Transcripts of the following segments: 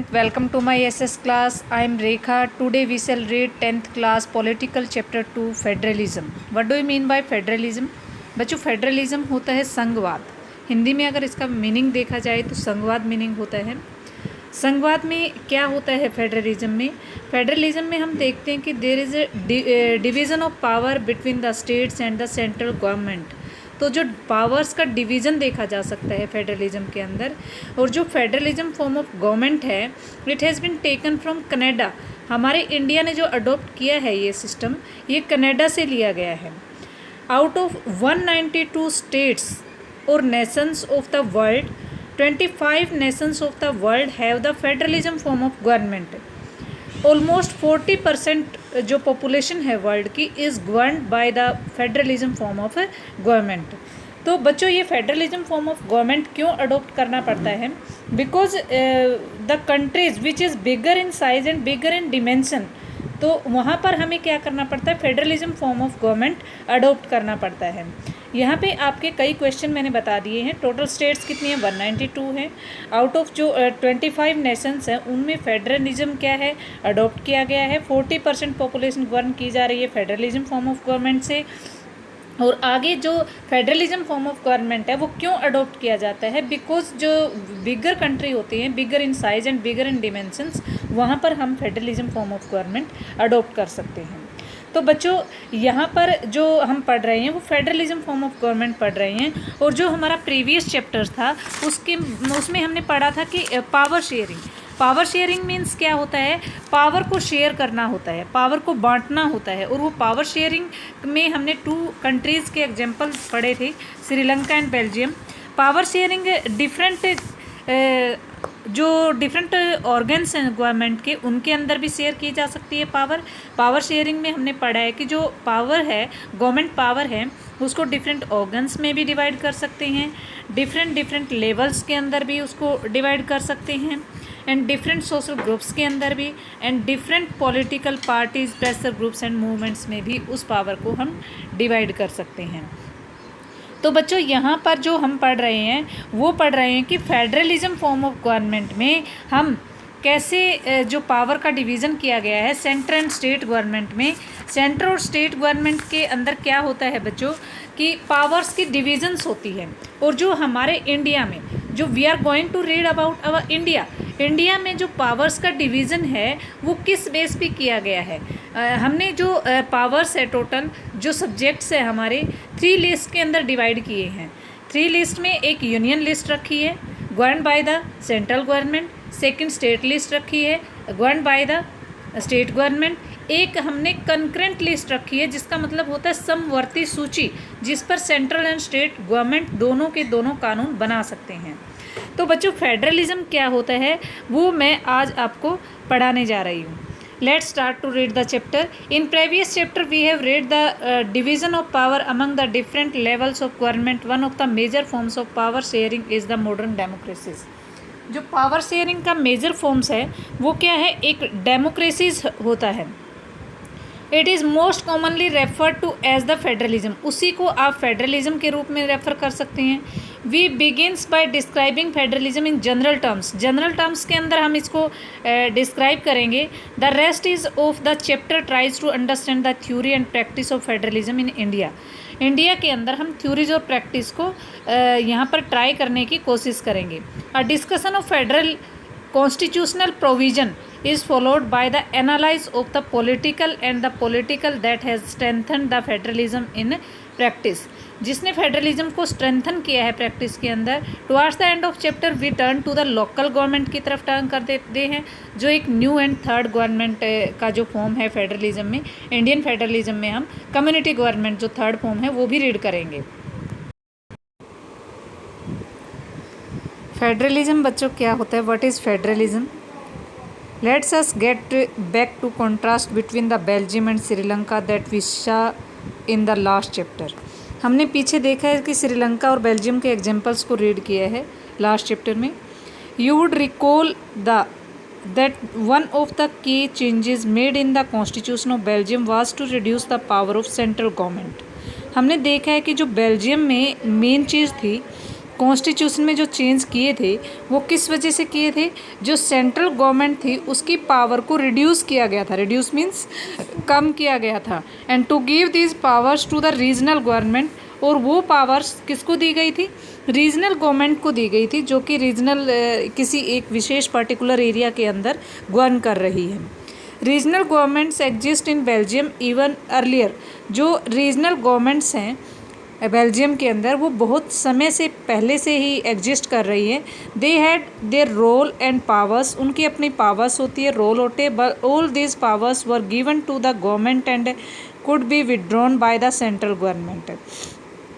Welcome to my SS class. I am Rekha. Today we shall read 10th class political chapter 2 federalism. What do you mean by federalism? बच्चों federalism होता है संघवाद. हिंदी में अगर इसका meaning देखा जाए तो संघवाद मीनिंग होता है. संघवाद में क्या होता है फेडरलिज्म में? फेडरलिज्म में हम देखते हैं कि there is a division of power between the states and the central government. तो जो पावर्स का डिवीज़न देखा जा सकता है फेडरलिज्म के अंदर. और जो फेडरलिज्म फॉर्म ऑफ गवर्नमेंट है it has been taken from Canada. हमारे इंडिया ने जो अडोप्ट किया है ये सिस्टम, ये कनाडा से लिया गया है. आउट ऑफ 192 स्टेट्स और Nations of the world, 25 Nations of the world have the federalism form of government. Almost 40% जो पॉपुलेशन है वर्ल्ड की is governed by the federalism form of government. तो बच्चों ये फेडरलिज्म फॉर्म ऑफ गवर्नमेंट क्यों adopt करना पड़ता है? Because the countries which is bigger in size and bigger in dimension, तो वहाँ पर हमें क्या करना पड़ता है? Federalism form of government adopt करना पड़ता है. यहाँ पे आपके कई क्वेश्चन मैंने बता दिए हैं. टोटल स्टेट्स कितनी हैं? 192 हैं. आउट ऑफ जो 25 नेशंस हैं उनमें फेडरलिज्म क्या है? अडोप्ट किया गया है. 40% पॉपुलेशन गवर्न की जा रही है फेडरलिज्म फॉर्म ऑफ गवर्नमेंट से. और आगे जो फेडरलिज्म फॉर्म ऑफ गवर्नमेंट है वो क्यों अडोप्ट किया जाता है? बिकॉज जो बिगर कंट्री होती हैं, bigger in size and bigger in dimensions, वहाँ पर हम federalism form of government adopt कर सकते हैं. तो बच्चों यहाँ पर जो हम पढ़ रहे हैं वो फेडरलिज्म फॉर्म ऑफ गवर्नमेंट पढ़ रहे हैं. और जो हमारा प्रीवियस चैप्टर था उसमें हमने पढ़ा था कि power sharing. Power sharing means क्या होता है? पावर को शेयर करना होता है, पावर को बांटना होता है. और वो पावर शेयरिंग में हमने 2 कंट्रीज़ के एग्जांपल पढ़े थे, Sri Lanka and Belgium. Power sharing जो डिफरेंट ऑर्गन्स हैं गवर्नमेंट के, उनके अंदर भी शेयर की जा सकती है पावर. पावर शेयरिंग में हमने पढ़ा है कि जो पावर है, गवर्नमेंट पावर है, उसको डिफरेंट ऑर्गन्स में भी डिवाइड कर सकते हैं, डिफरेंट लेवल्स के अंदर भी उसको डिवाइड कर सकते हैं, एंड डिफरेंट सोशल ग्रुप्स के अंदर भी, and different political parties, pressure groups and movements में भी उस पावर को हम डिवाइड कर सकते हैं. तो बच्चों यहाँ पर जो हम पढ़ रहे हैं वो पढ़ रहे हैं कि फेडरलिज्म फॉर्म ऑफ गवर्नमेंट में हम कैसे जो पावर का डिवीज़न किया गया है सेंटर एंड स्टेट गवर्नमेंट में. सेंटर और स्टेट गवर्नमेंट के अंदर क्या होता है बच्चों कि पावर्स की डिविजन्स होती है. और जो हमारे इंडिया में, जो we are going to read about our India में जो पावर्स का डिवीज़न है वो किस बेस पे किया गया है? हमने जो पावर्स है, टोटल जो सब्जेक्ट्स है हमारे 3 लिस्ट के अंदर डिवाइड किए हैं. 3 लिस्ट में एक यूनियन लिस्ट रखी है govern by the central government. Second state list रखी है govern by the state government. एक हमने कंकरेंट लिस्ट रखी है जिसका मतलब होता है समवर्ती सूची, जिस पर सेंट्रल एंड स्टेट गवर्नमेंट दोनों के दोनों कानून बना सकते हैं. तो बच्चों फेडरलिज्म क्या होता है वो मैं आज आपको पढ़ाने जा रही हूँ. Let's start to read the chapter. In previous chapter we have read the division of power among the different levels of government. One of the major forms of power sharing is the modern democracies. जो power sharing का major forms है वो क्या है? एक democracies होता है. It is most commonly refer to as the federalism. उसी को आप फेडरलिज्म के रूप में रेफर कर सकते हैं. We begins by describing federalism in general terms. General terms के अंदर हम इसको डिस्क्राइब करेंगे. The rest is of the chapter tries to understand the theory and practice of federalism in India. India के अंदर हम थ्योरीज और प्रैक्टिस को यहाँ पर ट्राई करने की कोशिश करेंगे. A discussion of federal constitutional provision is followed by the analysis of the political that has strengthened the federalism in practice. जिसने फेडरलिज्म को स्ट्रेंथन किया है प्रैक्टिस के अंदर. Towards the end of chapter we turn to the local government की तरफ turn कर देते हैं, जो एक न्यू एंड थर्ड गवर्नमेंट का जो फॉर्म है फेडरलिज्म में. इंडियन फेडरलिज्म में हम कम्युनिटी गवर्नमेंट जो थर्ड फॉर्म है वो भी रीड करेंगे. फेडरलिज्म बच्चों क्या होता है? What is federalism? Let's us get back to contrast between the Belgium and Sri Lanka that we saw in the last chapter. हमने पीछे देखा है कि श्रीलंका और बेल्जियम के एग्जाम्पल्स को रीड किया है लास्ट चैप्टर में. You would recall that one of the key changes made in the constitution of Belgium was to reduce the power of central government. हमने देखा है कि जो बेल्जियम में मेन चीज़ थी कॉन्स्टिट्यूशन में जो चेंज किए थे वो किस वजह से किए थे, जो सेंट्रल गवर्नमेंट थी उसकी पावर को रिड्यूस किया गया था, रिड्यूस मीन्स कम किया गया था, and to give these powers to the regional government, और वो पावर्स किसको दी गई थी, रीजनल गवर्नमेंट को दी गई थी, जो कि रीजनल किसी एक विशेष पर्टिकुलर एरिया के अंदर गवर्न कर रही है। Regional governments exist in Belgium even earlier, जो रीजनल गवर्नमेंट्स हैं बेल्जियम के अंदर वो बहुत समय से पहले से ही एग्जिस्ट कर रही है। They had their role and powers, उनकी अपनी पावर्स होती है, रोल होते हैं, but all this powers were given to the government and could be withdrawn by the central government.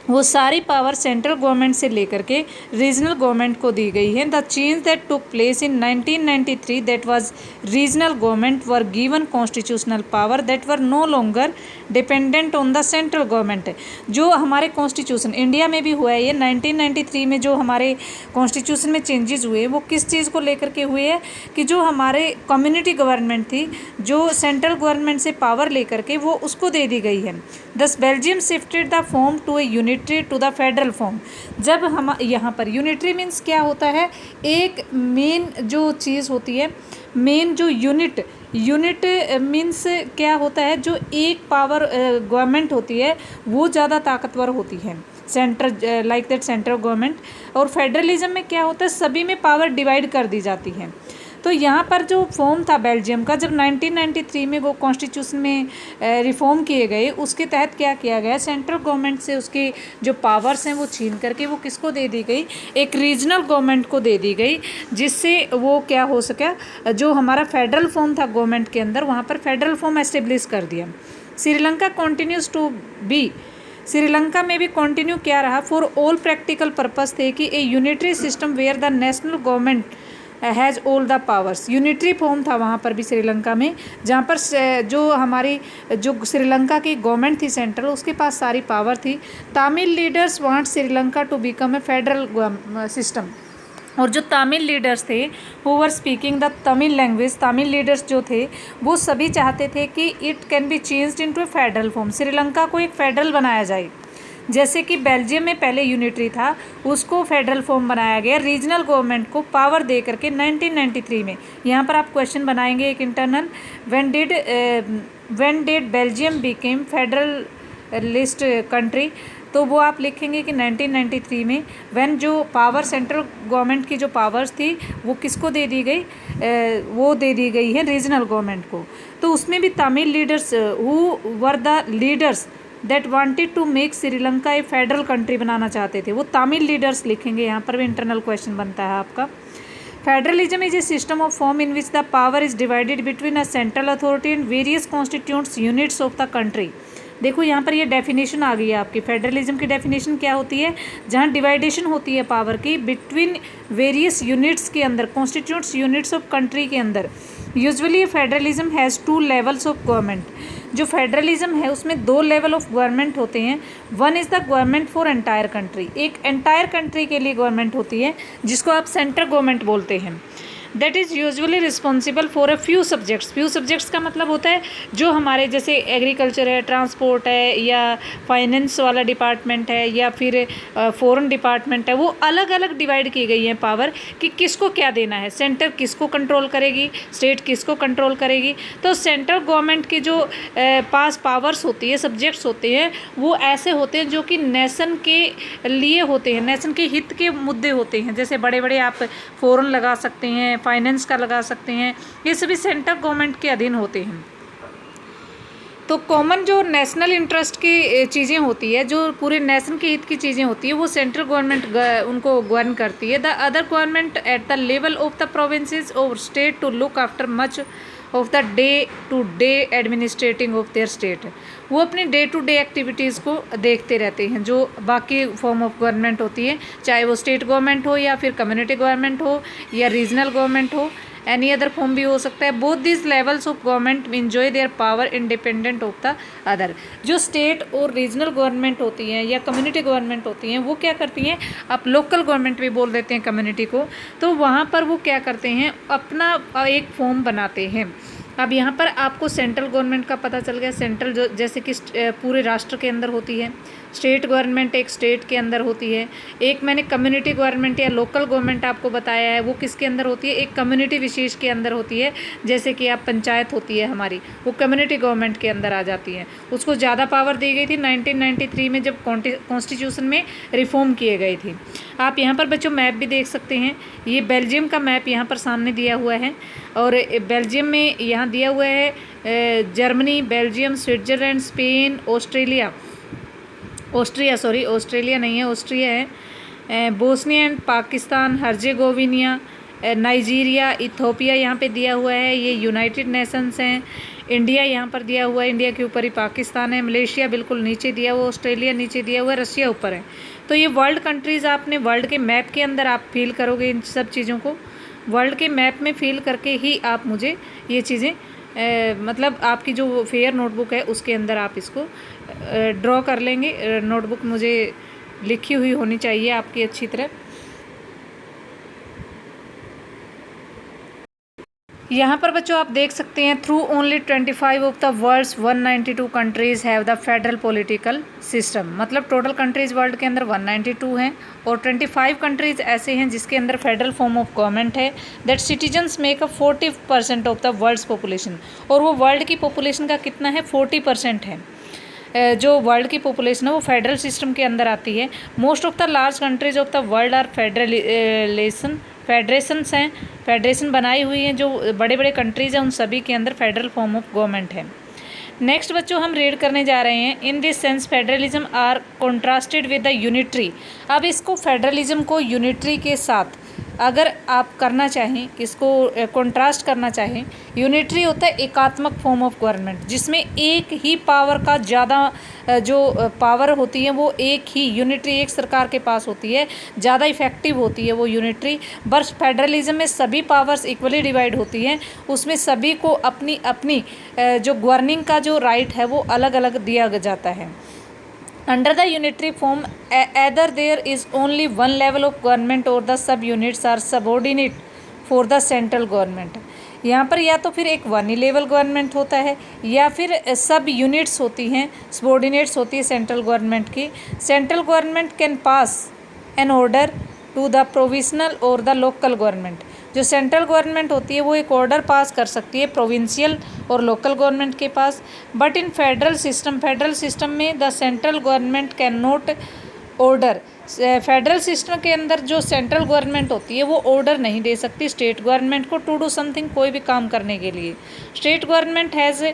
वो सारी पावर सेंट्रल गवर्नमेंट से लेकर के रीजनल गवर्नमेंट को दी गई है। The change that took place in 1993 that was regional government were given constitutional power that were no longer dependent on the central government. जो हमारे कॉन्स्टिट्यूशन इंडिया में भी हुआ है ये 1993 में जो हमारे कॉन्स्टिट्यूशन में चेंजेस हुए वो किस चीज़ को लेकर के हुए हैं कि जो हमारे कम्युनिटी गवर्नमेंट थी जो सेंट्रल गवर्नमेंट से पावर लेकर के वो उसको दे दी गई है। Thus Belgium shifted the form to a unitary to the federal form. जब हम यहाँ पर यूनिटरी मीन्स क्या होता है, एक मेन जो चीज़ होती है, मेन जो यूनिट मीन्स क्या होता है, जो एक पावर गवर्नमेंट होती है वो ज़्यादा ताकतवर होती है, centre like that central government. और फेडरलिज्म में क्या होता है, सभी में पावर डिवाइड कर दी जाती है। तो यहाँ पर जो फॉर्म था बेल्जियम का, जब 1993 में वो कॉन्स्टिट्यूशन में रिफॉर्म किए गए, उसके तहत क्या किया गया, सेंट्रल गवर्नमेंट से उसके जो पावर्स हैं वो छीन करके वो किसको दे दी गई, एक रीजनल गवर्नमेंट को दे दी गई, जिससे वो क्या हो सका, जो हमारा फेडरल फॉर्म था गवर्नमेंट के अंदर वहाँ पर फेडरल फॉर्म एस्टेब्लिश कर दिया। Sri Lanka continues to be, Sri Lanka में भी कंटिन्यू क्या रहा, फॉर ऑल प्रैक्टिकल पर्पस थे कि a unitary system where the national government has all the powers. Unitary form था वहाँ पर भी श्रीलंका में, जहाँ पर जो हमारी जो श्रीलंका की गवर्नमेंट थी सेंट्रल, उसके पास सारी पावर थी। Tamil leaders want Sri Lanka to become a federal system, और जो तमिल लीडर्स थे who were speaking the Tamil language, Tamil leaders जो थे वो सभी चाहते थे कि it can be changed into a federal form, Sri Lanka को एक फेडरल बनाया जाए। जैसे कि बेल्जियम में पहले यूनिटरी था उसको फेडरल फॉर्म बनाया गया, रीजनल गवर्नमेंट को पावर दे करके 1993 में। यहाँ पर आप क्वेश्चन बनाएंगे एक internal, when did Belgium became federal list country, तो वो आप लिखेंगे कि 1993 में, व्हेन जो पावर सेंट्रल गवर्नमेंट की जो पावर्स थी वो किसको दे दी गई, वो दे दी गई है रीजनल गवर्नमेंट को। तो उसमें भी Tamil leaders who were the leaders that wanted to make Sri Lanka a federal country बनाना चाहते थे, वो तमिल लीडर्स लिखेंगे। यहाँ पर भी इंटरनल क्वेश्चन बनता है आपका। Federalism is a system of form in which the power is divided between a central authority and various constituents units of the country. देखो यहाँ पर ये डेफिनेशन आ गई है आपकी, फेडरलिज्म की डेफिनेशन क्या होती है, जहाँ डिवाइडेशन होती है पावर की बिटवीन वेरियस यूनिट्स के अंदर, कॉन्स्टिट्यूंट्स यूनिट्स ऑफ कंट्री के अंदर। Usually federalism has 2 levels of government. जो फेडरलिज्म है उसमें 2 लेवल ऑफ गवर्नमेंट होते हैं। One is the government for entire country, एक एंटायर कंट्री के लिए गवर्नमेंट होती है जिसको आप सेंट्रल गवर्नमेंट बोलते हैं। That is usually responsible for a few subjects. Few subjects का मतलब होता है जो हमारे जैसे एग्रीकल्चर है, ट्रांसपोर्ट है, या फाइनेंस वाला डिपार्टमेंट है, या फिर फॉरेन डिपार्टमेंट है, वो अलग अलग डिवाइड की गई है पावर कि किसको क्या देना है, सेंटर किसको कंट्रोल करेगी, स्टेट किसको कंट्रोल करेगी। तो सेंट्रल गवर्नमेंट की जो पास पावर्स होती है, सब्जेक्ट्स होते हैं, वो ऐसे होते हैं जो कि नेशन के लिए होते हैं, नेशन के हित के मुद्दे होते हैं। जैसे बड़े बड़े आप फॉरेन लगा सकते हैं, फाइनेंस का लगा सकते हैं, ये सभी सेंट्रल गवर्नमेंट के अधीन होते हैं। तो कॉमन जो नेशनल इंटरेस्ट की चीज़ें होती है, जो पूरे नेशन के हित की चीज़ें होती है, वो सेंट्रल गवर्नमेंट उनको गवर्न करती है। The other government at the level of the provinces और state to look after much of the day to day administrating of their state. वो अपनी डे टू डे एक्टिविटीज़ को देखते रहते हैं। जो बाकी फॉर्म ऑफ गवर्नमेंट होती है, चाहे वो स्टेट गवर्नमेंट हो या फिर कम्युनिटी गवर्नमेंट हो या रीजनल गवर्नमेंट हो, एनी अदर फॉर्म भी हो सकता है। Both this levels of government enjoy their power independent of the other. जो स्टेट और रीजनल गवर्नमेंट होती हैं या कम्युनिटी गवर्नमेंट होती हैं, वो क्या करती हैं, आप लोकल गवर्नमेंट भी बोल देते हैं कम्युनिटी को, तो वहाँ पर वो क्या करते हैं, अपना एक फॉर्म बनाते हैं। अब यहाँ पर आपको सेंट्रल गवर्नमेंट का पता चल गया, सेंट्रल जो जैसे कि पूरे राष्ट्र के अंदर होती है, स्टेट गवर्नमेंट एक स्टेट के अंदर होती है, एक मैंने कम्युनिटी गवर्नमेंट या लोकल गवर्नमेंट आपको बताया है, वो किसके अंदर होती है, एक कम्युनिटी विशेष के अंदर होती है। जैसे कि आप पंचायत होती है हमारी, वो कम्युनिटी गवर्नमेंट के अंदर आ जाती है। उसको ज़्यादा पावर दी गई थी 1993 में, जब कॉन्स्टिट्यूशन में रिफॉर्म किए गए थे। आप यहाँ पर बच्चों मैप भी देख सकते हैं, ये बेल्जियम का मैप यहाँ पर सामने दिया हुआ है, और बेल्जियम में यहाँ दिया हुआ है Germany, Belgium, Switzerland, Spain, Austria नहीं है, ऑस्ट्रिया है, Bosnia and Pakistan, Herzegovina, Nigeria, Ethiopia यहाँ पे दिया हुआ है, ये यूनाइटेड नेशंस हैं। इंडिया यहाँ पर दिया हुआ है, इंडिया के ऊपर ही पाकिस्तान है। मलेशिया बिल्कुल नीचे दिया हुआ, ऑस्ट्रेलिया नीचे दिया हुआ है, रशिया ऊपर है। तो ये वर्ल्ड कंट्रीज़ आपने वर्ल्ड के मैप के अंदर आप फील करोगे, इन सब चीज़ों को वर्ल्ड के मैप में फील करके ही आप मुझे ये चीज़ें मतलब आपकी जो फेयर नोटबुक है उसके अंदर आप इसको ड्रॉ कर लेंगे। नोटबुक मुझे लिखी हुई होनी चाहिए आपकी अच्छी तरह। यहाँ पर बच्चों आप देख सकते हैं, through only 25 of the world's 192 countries have the federal political system. मतलब टोटल कंट्रीज़ वर्ल्ड के अंदर 192 हैं और 25 कंट्रीज़ ऐसे हैं जिसके अंदर फेडरल फॉर्म ऑफ गवर्नमेंट है। That citizens make a 40% of the world's population. और वो वर्ल्ड की पॉपुलेशन का कितना है, 40% है। जो वर्ल्ड की पॉपुलेशन है वो फेडरल सिस्टम के अंदर आती है। Most of the large countries of the world are federations हैं, फेडरेशन बनाई हुई हैं। जो बड़े बड़े कंट्रीज़ हैं उन सभी के अंदर फेडरल फॉर्म ऑफ गवर्नमेंट है। नेक्स्ट बच्चों हम रीड करने जा रहे हैं, in this sense federalism are contrasted with the unitary. अब इसको फेडरलिज्म को यूनिटरी के साथ अगर आप करना चाहें, इसको कॉन्ट्रास्ट करना चाहें, यूनिटरी होता है एकात्मक फॉर्म ऑफ गवर्नमेंट, जिसमें एक ही पावर का ज़्यादा जो पावर होती है वो एक ही यूनिटरी एक सरकार के पास होती है, ज़्यादा इफेक्टिव होती है वो यूनिटरी। बस फेडरलिज्म में सभी पावर्स इक्वली डिवाइड होती हैं, उसमें सभी को अपनी अपनी जो गवर्निंग का जो राइट है वो अलग अलग दिया जाता है। Under the unitary form, either there is only one level of government or the sub units are subordinate for the central government। यहाँ पर या तो फिर एक वन ही लेवल गवर्नमेंट होता है या फिर सब यूनिट्स होती हैं, सबॉर्डिनेट्स होती है सेंट्रल गवर्नमेंट की। Central government can pass an order to the provisional और द लोकल गवर्नमेंट। जो सेंट्रल गवर्नमेंट होती है वो एक ऑर्डर पास कर सकती है प्रोविंशियल और लोकल गवर्नमेंट के पास। बट इन फेडरल सिस्टम में the central government can not order. Federal system के अंदर जो सेंट्रल गवर्नमेंट होती है वो ऑर्डर नहीं दे सकती स्टेट गवर्नमेंट को टू डू समथिंग, कोई भी काम करने के लिए। State government has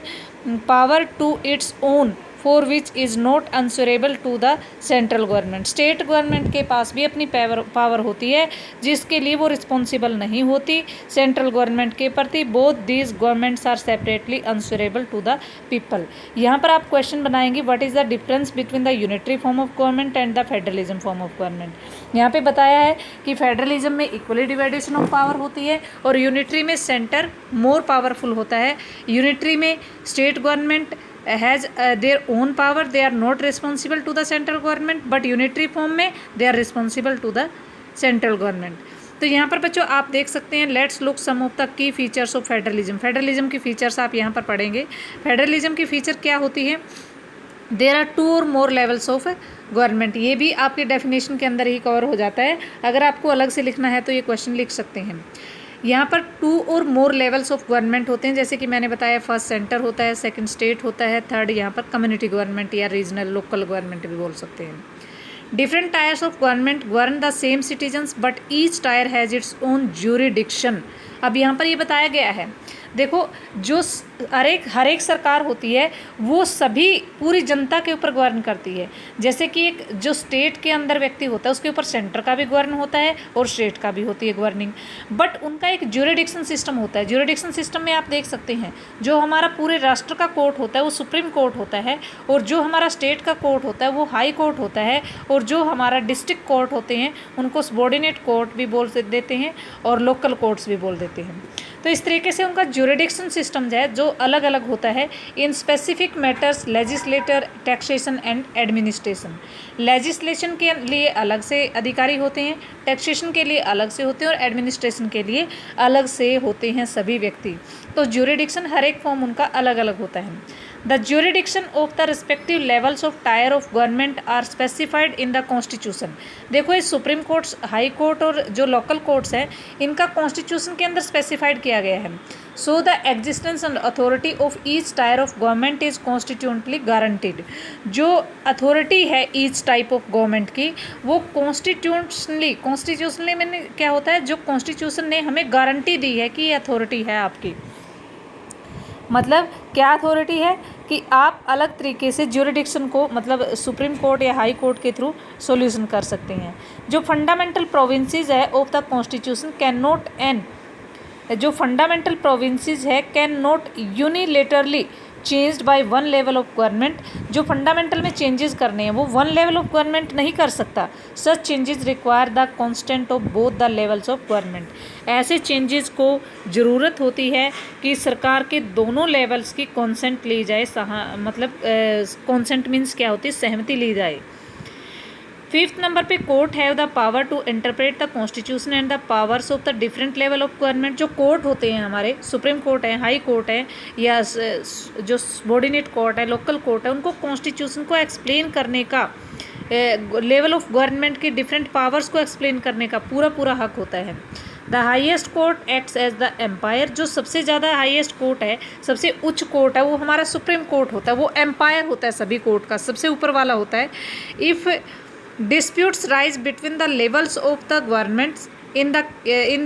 power to its own for which is not answerable to the central government. State government के पास भी अपनी पावर होती है जिसके लिए वो रिस्पॉन्सिबल नहीं होती सेंट्रल गवर्नमेंट के प्रति। Both these governments are separately answerable to the people. यहाँ पर आप क्वेश्चन बनाएंगे, what is the difference between the unitary form of government and the federalism form of government. यहाँ पे बताया है कि फेडरलिज्म में इक्वली डिवाइडेशन ऑफ पावर होती है और यूनिटरी में सेंटर मोर पावरफुल होता है। यूनिटरी में state government has their own power, they are not responsible to the central government, but unitary form में they are responsible to the central government। तो यहाँ पर बच्चों आप देख सकते हैं, let's look some of the key features of federalism. Federalism की फीचर्स आप यहाँ पर पढ़ेंगे। फेडरलिज्म की फीचर क्या होती है, देयर आर 2 और मोर लेवल्स ऑफ गवर्नमेंट। ये भी आपके डेफिनेशन के अंदर ही कवर हो जाता है, अगर आपको अलग से लिखना है तो ये क्वेश्चन लिख सकते हैं। यहाँ पर 2 और मोर लेवल्स ऑफ गवर्नमेंट होते हैं, जैसे कि मैंने बताया, फर्स्ट सेंटर होता है, सेकंड स्टेट होता है, थर्ड यहाँ पर कम्युनिटी गवर्नमेंट या रीजनल लोकल गवर्नमेंट भी बोल सकते हैं। Different tyres of government govern the same citizens but each tyre has its own jurisdiction. अब यहाँ पर ये बताया गया है, देखो जो हर एक सरकार होती है वो सभी पूरी जनता के ऊपर गवर्न करती है। जैसे कि एक जो स्टेट के अंदर व्यक्ति होता है उसके ऊपर सेंटर का भी गवर्न होता है और स्टेट का भी होती है गवर्निंग, बट उनका एक ज्यूरिडिक्शन सिस्टम होता है। ज्यूरिडिक्शन सिस्टम में आप देख सकते हैं, जो हमारा पूरे राष्ट्र का कोर्ट होता है वो सुप्रीम कोर्ट होता है, और जो हमारा स्टेट का कोर्ट होता है वो हाई कोर्ट होता है, और जो हमारा डिस्ट्रिक्ट कोर्ट होते हैं उनको सबॉर्डिनेट कोर्ट भी बोल देते हैं और लोकल कोर्ट्स भी बोल देते हैं। तो इस तरीके से उनका ज्यूरिडिक्शन सिस्टम है जो अलग अलग होता है। In specific matters legislator, taxation and administration. Legislation के लिए अलग से अधिकारी होते हैं, टैक्सेशन के लिए अलग से होते हैं और एडमिनिस्ट्रेशन के लिए अलग से होते हैं सभी व्यक्ति। तो ज्यूरिडिक्शन हर एक फॉर्म उनका अलग अलग होता है। The jurisdiction of the respective levels of tier of government are specified in the constitution. देखो ये सुप्रीम कोर्ट्स, हाई कोर्ट और जो लोकल कोर्ट्स हैं इनका कॉन्स्टिट्यूशन के अंदर स्पेसिफाइड किया गया है। So the existence and authority of each tyre of government is constitutionally guaranteed. जो अथॉरिटी है ईच टाइप ऑफ गवर्नमेंट की वो कॉन्स्टिट्यूशनली मैंने क्या होता है, जो कॉन्स्टिट्यूशन ने हमें गारंटी दी है कि ये अथॉरिटी है आपकी। मतलब क्या अथॉरिटी है कि आप अलग तरीके से ज्यूरिडिक्शन को मतलब सुप्रीम कोर्ट या हाई कोर्ट के थ्रू सॉल्यूशन कर सकते हैं। जो फंडामेंटल प्रोविंसेस है of the constitution can not and जो फंडामेंटल प्रोविंसेस है can not unilaterally changed by one level of government. जो फंडामेंटल में चेंजेस करने हैं वो वन लेवल ऑफ गवर्नमेंट नहीं कर सकता। Such changes require the constant of both the levels of government. ऐसे चेंजेस को ज़रूरत होती है कि सरकार के दोनों लेवल्स की कॉन्सेंट ली जाए। मतलब कॉन्सेंट मीन्स क्या होती है, सहमति ली जाए। फिफ्थ नंबर पे court have the power to interpret the constitution and the powers of the different level of government. जो कोर्ट होते हैं हमारे, सुप्रीम कोर्ट है, हाई कोर्ट है, या जो सबॉर्डिनेट कोर्ट है, लोकल कोर्ट है, उनको कॉन्स्टिट्यूशन को एक्सप्लेन करने का, लेवल ऑफ गवर्नमेंट के डिफरेंट पावर्स को एक्सप्लेन करने का पूरा हक होता है। The highest court acts as the empire. जो सबसे ज़्यादा हाईएस्ट कोर्ट है, सबसे उच्च कोर्ट है, वो हमारा सुप्रीम कोर्ट होता है। वो एम्पायर होता है सभी कोर्ट का, सबसे ऊपर वाला होता है। If disputes rise between the levels of the governments in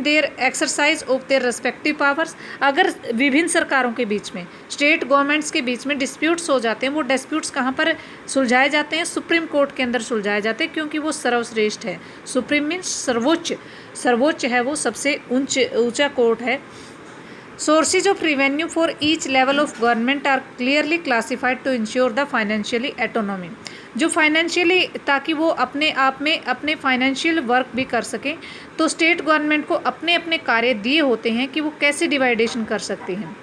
their exercise of their respective powers। अगर विभिन्न सरकारों के बीच में, स्टेट गवर्नमेंट्स के बीच में डिस्प्यूट्स हो जाते हैं, वो डिस्प्यूट्स कहाँ पर सुलझाए जाते हैं? सुप्रीम कोर्ट के अंदर सुलझाए जाते हैं, क्योंकि वो सर्वश्रेष्ठ है। सुप्रीम मीन्स सर्वोच्च है, वो सबसे ऊंचा कोर्ट है। Sources of revenue for each level of government are clearly classified to ensure the financially autonomy. जो फाइनेंशियली, ताकि वो अपने आप में अपने फाइनेंशियल वर्क भी कर सकें, तो स्टेट गवर्नमेंट को अपने अपने कार्य दिए होते हैं कि वो कैसे डिवाइडेशन कर सकती हैं।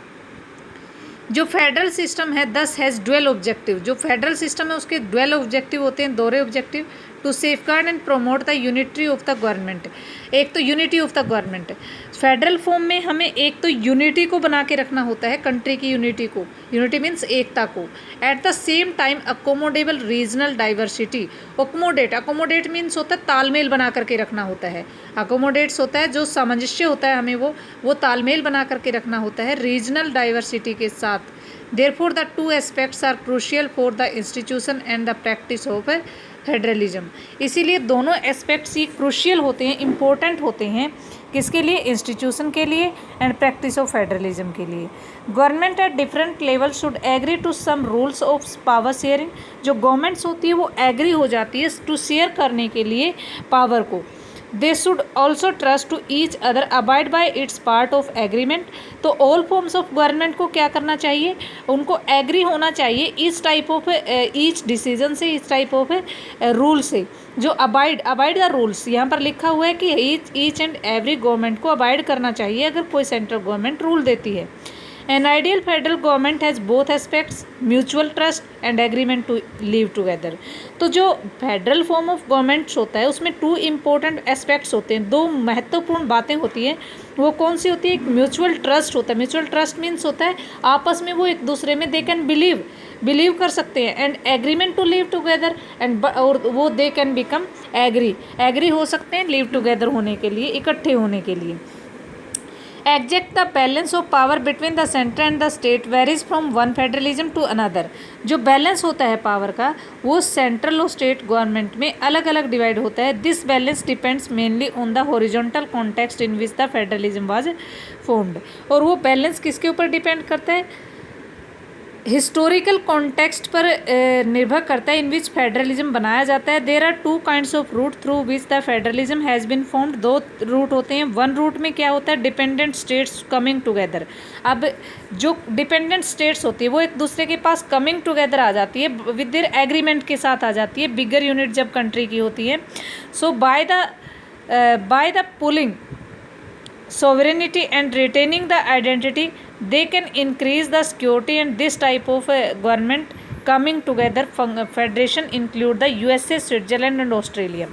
जो फेडरल सिस्टम है दस हैज़ ड्वेल ऑब्जेक्टिव। जो फेडरल सिस्टम है उसके ड्वेल ऑब्जेक्टिव होते हैं, दोहरे objective. To safeguard and promote the unity of the government. एक तो unity of the government, federal form में हमें एक तो यूनिटी को बना के रखना होता है, कंट्री की यूनिटी को, यूनिटी मीन्स एकता को। At the same time accommodable regional diversity. Accommodate means होता है तालमेल बना करके रखना होता है। अकोमोडेट्स होता है जो सामंजस्य होता है, हमें वो तालमेल बना करके रखना होता है रीजनल डाइवर्सिटी के साथ। Therefore the two aspects are crucial for the institution and the practice of federalism. इसीलिए दोनों एस्पेक्ट्स ही क्रूशियल होते हैं, इम्पोर्टेंट होते हैं। किसके लिए? इंस्टीट्यूशन के लिए एंड प्रैक्टिस ऑफ फेडरलिज्म के लिए। Government at different level should agree to some rules of power sharing. जो गवर्नमेंट्स होती है वो एग्री हो जाती है टू शेयर करने के लिए पावर को। They should also trust to each other, abide by its part of agreement. तो ऑल फॉर्म्स ऑफ गवर्नमेंट को क्या करना चाहिए? उनको एग्री होना चाहिए इस टाइप ऑफ ईच डिसीजन से, इस टाइप ऑफ रूल से। जो अबाइड द रूल्स यहाँ पर लिखा हुआ है कि ईच एंड एवरी गवर्नमेंट को अबाइड करना चाहिए अगर कोई सेंट्रल गवर्नमेंट रूल देती है। An ideal federal government has both aspects, mutual trust and agreement to live together। तो जो फेडरल फॉर्म ऑफ गवर्नमेंट्स होता है उसमें टू इम्पोर्टेंट एस्पेक्ट्स होते हैं, दो महत्वपूर्ण बातें होती हैं। वो कौन सी होती है? एक म्यूचुअल ट्रस्ट होता है। म्यूचुअल ट्रस्ट मीन्स होता है आपस में वो एक दूसरे में दे कैन बिलीव कर सकते हैं। And agreement to live together, and और वो दे कैन बिकम एग्री हो सकते हैं लिव टुगेदर होने के लिए, इकट्ठे होने के लिए। Exact the balance of power between the centre and the state varies from one federalism to another. जो बैलेंस होता है पावर का वो सेंट्रल और स्टेट गवर्नमेंट में अलग अलग डिवाइड होता है। This balance depends mainly on the horizontal context in which the federalism was formed. और वो बैलेंस किसके ऊपर डिपेंड करता है? हिस्टोरिकल कॉन्टेक्स्ट पर निर्भर करता है इन विच फेडरलिज्म बनाया जाता है। There are two kinds of route through which the federalism has been formed. दो रूट होते हैं। वन रूट में क्या होता है? Dependent states coming together. अब जो डिपेंडेंट स्टेट्स होती है वो एक दूसरे के पास कमिंग टुगेदर आ जाती है, विद देयर एग्रीमेंट के साथ आ जाती है, बिगर यूनिट जब कंट्री की होती है। So by the pooling sovereignty and retaining the identity, they can increase the security, and this type of government coming together federation include the USA, Switzerland and Australia।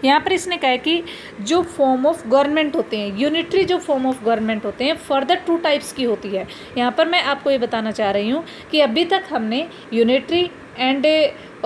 यहाँ पर इसने कहा है कि जो फॉर्म ऑफ गवर्नमेंट होते हैं, unitary जो फॉर्म ऑफ गवर्नमेंट होते हैं फर्दर 2 टाइप्स की होती है। यहाँ पर मैं आपको ये बताना चाह रही हूँ कि अभी तक हमने यूनिटरी एंड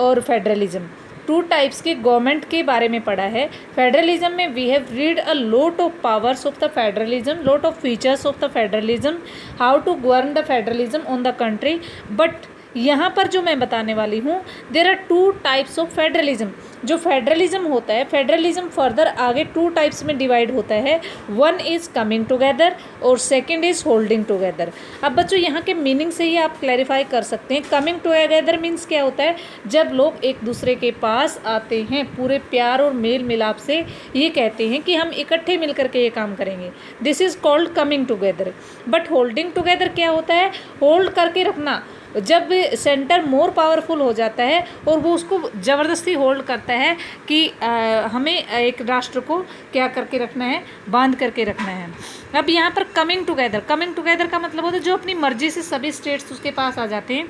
और फेडरलिज्म 2 टाइप्स के गवर्नमेंट के बारे में पढ़ा है। फेडरलिज्म में we have read a lot of powers of the federalism, lot of features of the federalism, how to govern the federalism on the country. But यहाँ पर जो मैं बताने वाली हूँ, there are 2 types of federalism. जो federalism होता है, फेडरलिज्म फर्दर आगे 2 टाइप्स में डिवाइड होता है। वन इज़ कमिंग टुगेदर और सेकंड इज़ होल्डिंग टुगेदर। अब बच्चों यहाँ के मीनिंग से ही आप क्लैरिफाई कर सकते हैं। कमिंग टुगेदर मीन्स क्या होता है, जब लोग एक दूसरे के पास आते हैं पूरे प्यार और मेल मिलाप से, ये कहते हैं कि हम इकट्ठे मिल करके ये काम करेंगे, this is called coming together. But holding together क्या होता है, होल्ड करके रखना। जब सेंटर मोर पावरफुल हो जाता है और वो उसको ज़बरदस्ती होल्ड करता है कि हमें एक राष्ट्र को क्या करके रखना है, बांध करके रखना है। अब यहाँ पर कमिंग टुगेदर का मतलब होता है जो अपनी मर्जी से सभी स्टेट्स उसके पास आ जाते हैं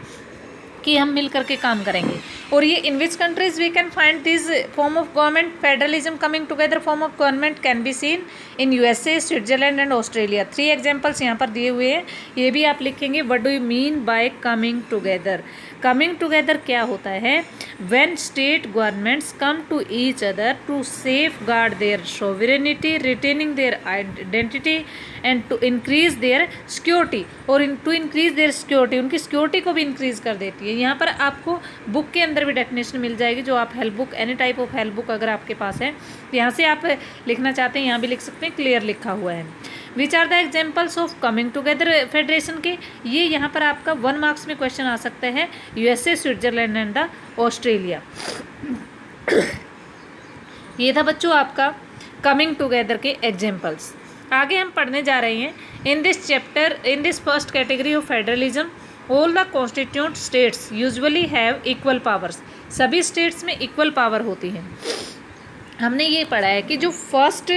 कि हम मिल करके काम करेंगे। और ये in which countries we can find this form of government, federalism coming together form of government can be seen in USA, Switzerland and Australia. 3 examples यहाँ पर दिए हुए हैं, ये भी आप लिखेंगे। What do you mean by coming together? Coming together क्या होता है, when state governments come to each other to safeguard their sovereignty, retaining their identity and to increase there security. और टू इंक्रीज देयर सिक्योरिटी, उनकी security को भी increase कर देती है। यहाँ पर आपको बुक के अंदर भी डेफिनेशन मिल जाएगी, जो आप help book, any type of help book अगर आपके पास है, यहाँ से आप लिखना चाहते हैं यहाँ भी लिख सकते हैं, क्लियर लिखा हुआ है। Which are the examples of coming together federation के, ये यहाँ पर आपका 1 मार्क्स में क्वेश्चन आ सकता है, USA, Switzerland and the Australia. ये था बच्चों आपका कमिंग टुगेदर के एग्जाम्पल्स। आगे हम पढ़ने जा रहे हैं, in this chapter, in this first category of federalism all the constituent states usually have equal powers. सभी स्टेट्स में इक्वल पावर होती है। हमने ये पढ़ा है कि जो फर्स्ट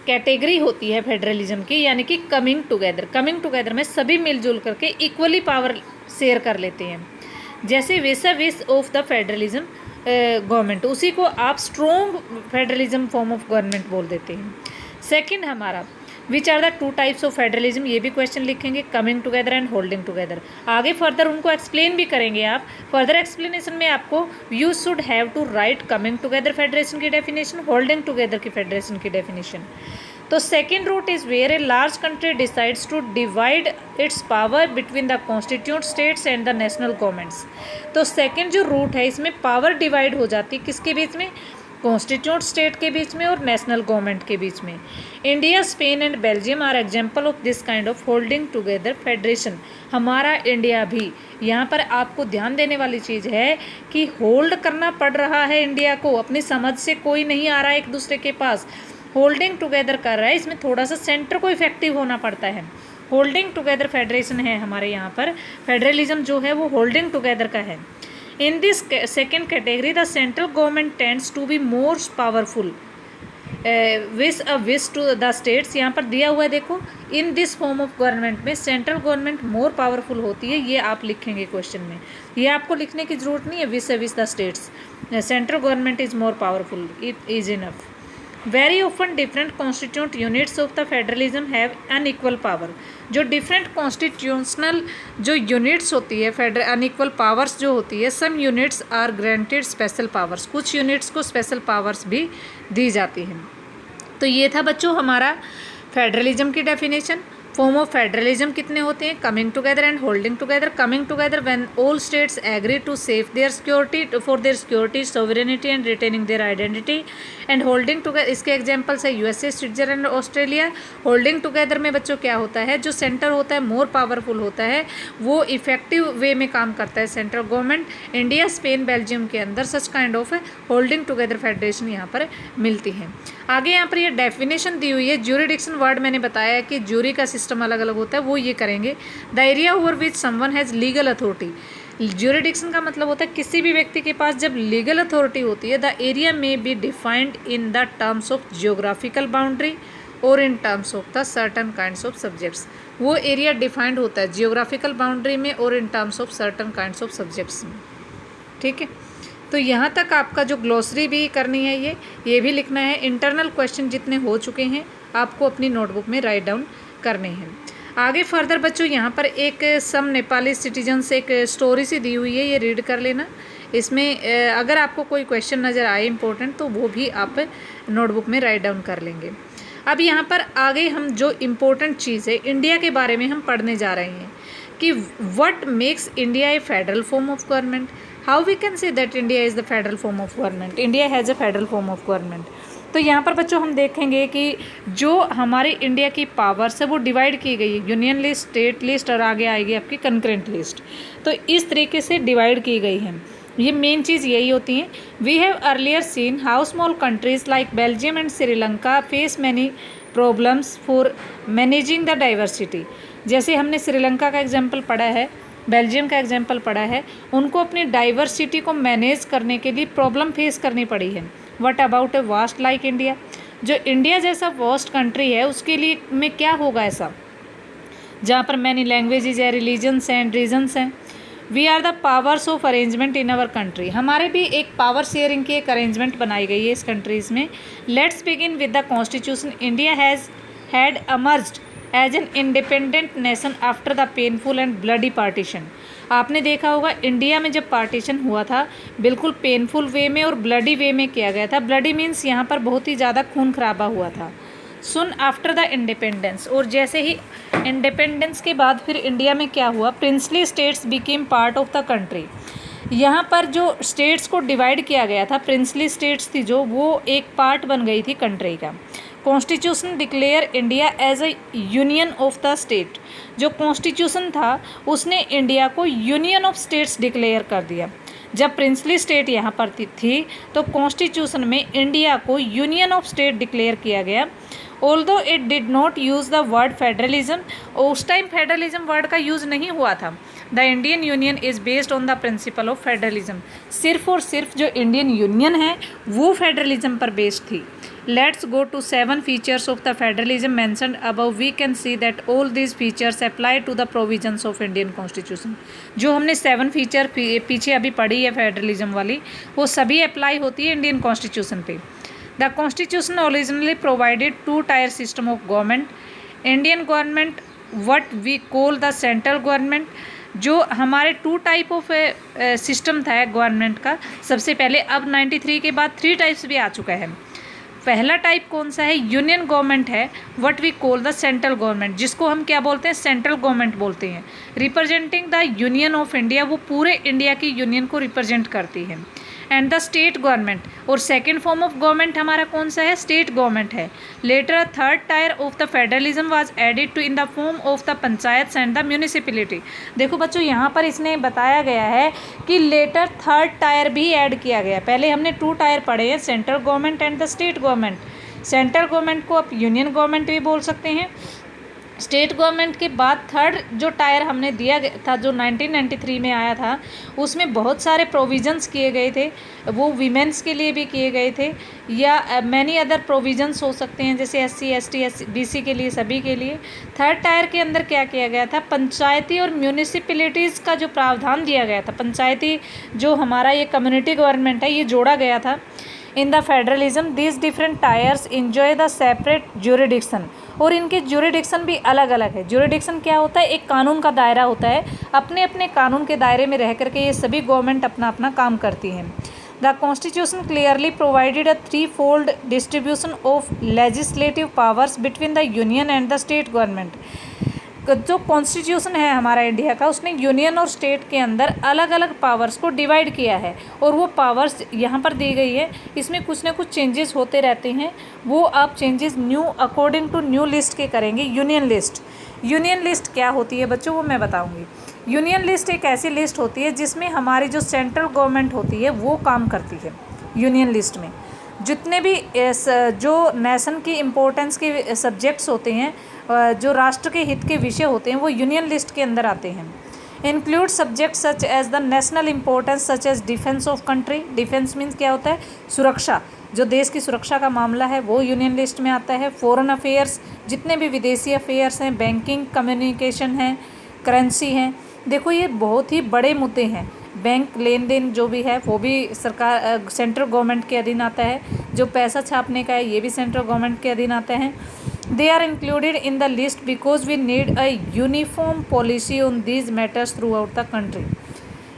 कैटेगरी होती है फेडरलिज्म की, यानी कि कमिंग टुगेदर में सभी मिलजुल करके इक्वली पावर शेयर कर लेते हैं। जैसे वैसा विस ऑफ द फेडरलिज्म गवर्नमेंट, उसी को आप strong federalism form of government बोल देते हैं। सेकंड हमारा which are the 2 types of federalism, ये भी क्वेश्चन लिखेंगे, coming together and holding together. आगे फर्दर उनको एक्सप्लेन भी करेंगे आप। फर्दर एक्सप्लेनेशन में आपको you should have to write coming together federation की डेफिनेशन, होल्डिंग टुगेदर की फेडरेशन की डेफिनेशन। तो second route is where a large country decides to divide its power between the constituent states and the national governments. तो second जो root है, इसमें power divide हो जाती है किसके बीच में, कॉन्स्टिट्यूंट स्टेट के बीच में और नेशनल गवर्नमेंट के बीच में। India, Spain and Belgium are example of this kind of holding together federation. हमारा इंडिया भी, यहाँ पर आपको ध्यान देने वाली चीज़ है कि होल्ड करना पड़ रहा है इंडिया को, अपनी समझ से कोई नहीं आ रहा है एक दूसरे के पास, होल्डिंग टुगेदर कर रहा है। इसमें थोड़ा सा सेंटर को इफेक्टिव होना पड़ता है। होल्डिंग टुगेदर फेडरेशन है हमारे यहाँ पर, फेडरलिज्म जो है वो होल्डिंग टुगेदर का है। In this second category, the central government tends to be more powerful with a wish to the states। यहाँ पर दिया हुआ है देखो, in this form of government में सेंट्रल गवर्नमेंट मोर पावरफुल होती है, ये आप लिखेंगे क्वेश्चन में। ये आपको लिखने की जरूरत नहीं है, with the states central government is more powerful, it is enough. Very often different constituent units of the federalism have unequal power. जो डिफरेंट कॉन्स्टिट्यूशनल जो यूनिट्स होती है फेडर, अनइक्वल पावर्स जो होती है, some units are granted special powers, कुछ units को स्पेशल पावर्स भी दी जाती हैं। तो ये था बच्चों हमारा फेडरलिज्म की डेफिनेशन। फॉर्म ऑफ फेडरलिज्म कितने होते हैं, coming together and holding together. Coming together when all states agree to save their security for their security, sovereignty and retaining their identity. And holding together, इसके examples है USA, Switzerland, Australia. Holding together में बच्चों क्या होता है, जो centre होता है मोर पावरफुल होता है, वो इफेक्टिव वे में काम करता है central government. India, Spain, Belgium के अंदर such kind of holding together federation यहाँ पर मिलती है। आगे यहाँ पर ये डेफिनेशन दी हुई है। ज्यूरिडिक्शन वर्ड मैंने बताया कि ज्यूरी का सिस्टम अलग अलग होता है, वो ये करेंगे। The area over which someone has legal authority. Jurisdiction का मतलब होता है किसी भी व्यक्ति के पास जब लीगल अथॉरिटी होती है, द एरिया में be defined in the terms of geographical boundary और in terms of the certain kinds of subjects. वो एरिया डिफाइंड होता है जियोग्राफिकल बाउंड्री में और in terms of certain kinds of subjects में। ठीक है, तो यहाँ तक आपका जो ग्लोसरी भी करनी है ये भी लिखना है। इंटरनल क्वेश्चन जितने हो चुके हैं आपको अपनी नोटबुक में राइट डाउन करने हैं। आगे फर्दर बच्चों यहाँ पर एक सम नेपाली सिटीजन से एक स्टोरी सी दी हुई है, ये रीड कर लेना। इसमें अगर आपको कोई क्वेश्चन नज़र आए इम्पोर्टेंट तो वो भी आप नोटबुक में राइट डाउन कर लेंगे। अब यहाँ पर आगे हम जो इम्पोर्टेंट चीज़ है इंडिया के बारे में हम पढ़ने जा रहे हैं कि what makes India a federal form of government, how we can say that India is the federal form of government, India has a federal form of government. तो यहाँ पर बच्चों हम देखेंगे कि जो हमारी इंडिया की पावर्स है वो डिवाइड की गई है, यूनियन लिस्ट, स्टेट लिस्ट और आगे आएगी आपकी कंकरेंट लिस्ट। तो इस तरीके से डिवाइड की गई है, ये मेन चीज़ यही होती है। We have earlier seen how small countries like Belgium and Sri Lanka face many problems for managing the diversity. जैसे हमने श्रीलंका का एग्जाम्पल पढ़ा है, बेल्जियम का एग्जाम्पल पढ़ा है, उनको अपनी डाइवर्सिटी को मैनेज करने के लिए प्रॉब्लम फेस करनी पड़ी है। What about a vast like India, जो इंडिया जैसा वास्ट कंट्री है उसके लिए में क्या होगा ऐसा, जहाँ पर मैनी लैंग्वेजेज है, रिलीजन्स हैं, रीजन्स हैं। We are the powers of arrangement in our country, हमारे भी एक पावर शेयरिंग की एक अरेंजमेंट बनाई गई है इस कंट्रीज़ में। Let's begin with the constitution. India has had emerged as an independent nation after the painful and bloody partition. आपने देखा होगा इंडिया में जब पार्टीशन हुआ था बिल्कुल पेनफुल वे में और ब्लडी वे में किया गया था। ब्लडी मीन्स यहाँ पर बहुत ही ज़्यादा खून खराबा हुआ था। सुन आफ्टर द इंडिपेंडेंस, और जैसे ही इंडिपेंडेंस के बाद फिर इंडिया में क्या हुआ, princely states became part of the country. यहाँ पर जो स्टेट्स को डिवाइड किया गया था, प्रिंसली स्टेट्स थी जो, वो एक पार्ट बन गई थी कंट्री का। Constitution declare India as a union of the state, जो कॉन्स्टिट्यूशन था उसने इंडिया को यूनियन ऑफ स्टेट्स डिक्लेयर कर दिया। जब प्रिंसली स्टेट यहाँ पर थी तो कॉन्स्टिट्यूशन में इंडिया को यूनियन ऑफ स्टेट डिक्लेयर किया गया। Although it did not use the word federalism, उस टाइम फेडरलिज्म वर्ड का यूज़ नहीं हुआ था। The Indian union is based on the principle of federalism, सिर्फ और सिर्फ जो इंडियन यूनियन है वो फेडरलिज्म पर बेस्ड थी। Let's go to 7 features of the federalism mentioned above. We can see that all these features apply to the provisions of Indian Constitution. जो हमने 7 फीचर पीछे अभी पढ़ी है फेडरलिज्म वाली, वो सभी अप्लाई होती है इंडियन कॉन्स्टिट्यूशन पे। The constitution originally provided 2 tier system of government, Indian government what we call the central government. जो हमारे 2 टाइप ऑफ सिस्टम था गवर्नमेंट का सबसे पहले, अब 93 के बाद 3 टाइप्स भी आ चुका है। पहला टाइप कौन सा है, यूनियन गवर्नमेंट है, what we call the central government, जिसको हम क्या बोलते हैं, सेंट्रल गवर्नमेंट बोलते हैं। Representing the union of India, वो पूरे इंडिया की यूनियन को रिप्रेजेंट करती है। एंड द स्टेट गवर्नमेंट, और सेकेंड फॉर्म ऑफ गवर्नमेंट हमारा कौन सा है, स्टेट गवर्नमेंट है। Later third tier of the federalism was added to in the form of the panchayat and the municipality. देखो बच्चों यहाँ पर इसने बताया गया है कि लेटर थर्ड टायर भी ऐड किया गया। पहले हमने 2 टायर पढ़े हैं, central government and the state government. Central government को आप यूनियन गवर्नमेंट भी बोल सकते हैं। स्टेट गवर्नमेंट के बाद थर्ड जो टायर हमने दिया था जो 1993 में आया था, उसमें बहुत सारे प्रोविज़न्स किए गए थे, वो वीमेंस के लिए भी किए गए थे, या मैनी अदर प्रोविज़न्स हो सकते हैं जैसे SC ST BC के लिए, सभी के लिए। थर्ड टायर के अंदर क्या किया गया था, पंचायती और म्यूनिसिपैलिटीज़ का जो प्रावधान दिया गया था, पंचायती जो हमारा ये कम्युनिटी गवर्नमेंट है ये जोड़ा गया था। In the federalism these different tyres enjoy the separate jurisdiction, और इनके ज्यूरिडिक्शन भी अलग अलग है। ज्यूरिडिक्शन क्या होता है, एक कानून का दायरा होता है, अपने अपने कानून के दायरे में रह करके ये सभी गवर्नमेंट अपना अपना काम करती हैं। The constitution clearly provided a 3-fold distribution of legislative powers between the union and the state government. जो कॉन्स्टिट्यूशन है हमारा इंडिया का, उसने यूनियन और स्टेट के अंदर अलग अलग पावर्स को डिवाइड किया है, और वो पावर्स यहाँ पर दी गई है। इसमें कुछ ना कुछ चेंजेस होते रहते हैं, वो आप changes new according to new list के करेंगे। यूनियन लिस्ट, यूनियन लिस्ट क्या होती है बच्चों, वो मैं बताऊँगी। यूनियन लिस्ट एक ऐसी लिस्ट होती है जिसमें हमारी जो सेंट्रल गवर्नमेंट होती है वो काम करती है। यूनियन लिस्ट में जितने भी जो नेशन की इम्पोर्टेंस के सब्जेक्ट्स होते हैं, जो राष्ट्र के हित के विषय होते हैं, वो यूनियन लिस्ट के अंदर आते हैं। Include subject such as the national importance such as defence of country. Defence means क्या होता है, सुरक्षा, जो देश की सुरक्षा का मामला है वो यूनियन लिस्ट में आता है। फॉरेन अफेयर्स, जितने भी विदेशी अफेयर्स हैं, बैंकिंग, कम्युनिकेशन हैं, करेंसी हैं। देखो ये बहुत ही बड़े मुद्दे हैं। बैंक लेन देन जो भी है वो भी सरकार सेंट्रल गवर्नमेंट के अधीन आता है। जो पैसा छापने का है ये भी सेंट्रल गवर्नमेंट के अधीन आते हैं। They are included in the list because we need a uniform policy on these matters throughout the country.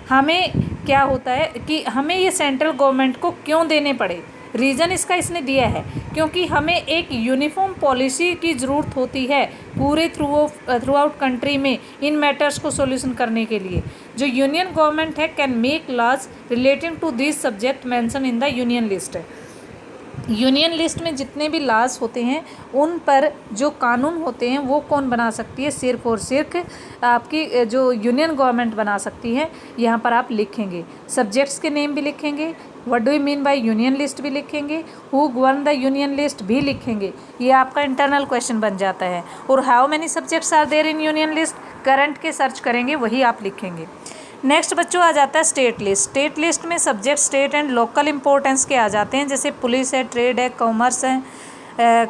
हमें क्या होता है कि हमें ये सेंट्रल गवर्नमेंट को क्यों देने पड़े, रीज़न इसका इसने दिया है क्योंकि हमें एक यूनिफॉर्म पॉलिसी की ज़रूरत होती है पूरे थ्रू आउट कंट्री में इन मैटर्स को सॉल्यूशन करने के लिए। जो यूनियन गवर्नमेंट है can make laws relating to this subject mention in the union list. Union list में जितने भी लॉज होते हैं उन पर जो कानून होते हैं वो कौन बना सकती है, सिर्फ और सिर्फ आपकी जो यूनियन गवर्नमेंट बना सकती है। यहाँ पर आप लिखेंगे, सब्जेक्ट्स के नेम भी लिखेंगे, what do you mean by union list भी लिखेंगे, who govern the union list भी लिखेंगे। ये आपका इंटरनल क्वेश्चन बन जाता है। और how many subjects are there in union list, current के सर्च करेंगे वही आप लिखेंगे। नेक्स्ट बच्चों आ जाता है स्टेट लिस्ट। स्टेट लिस्ट में subject state and local importance के आ जाते हैं, जैसे पुलिस है, ट्रेड है, कॉमर्स है,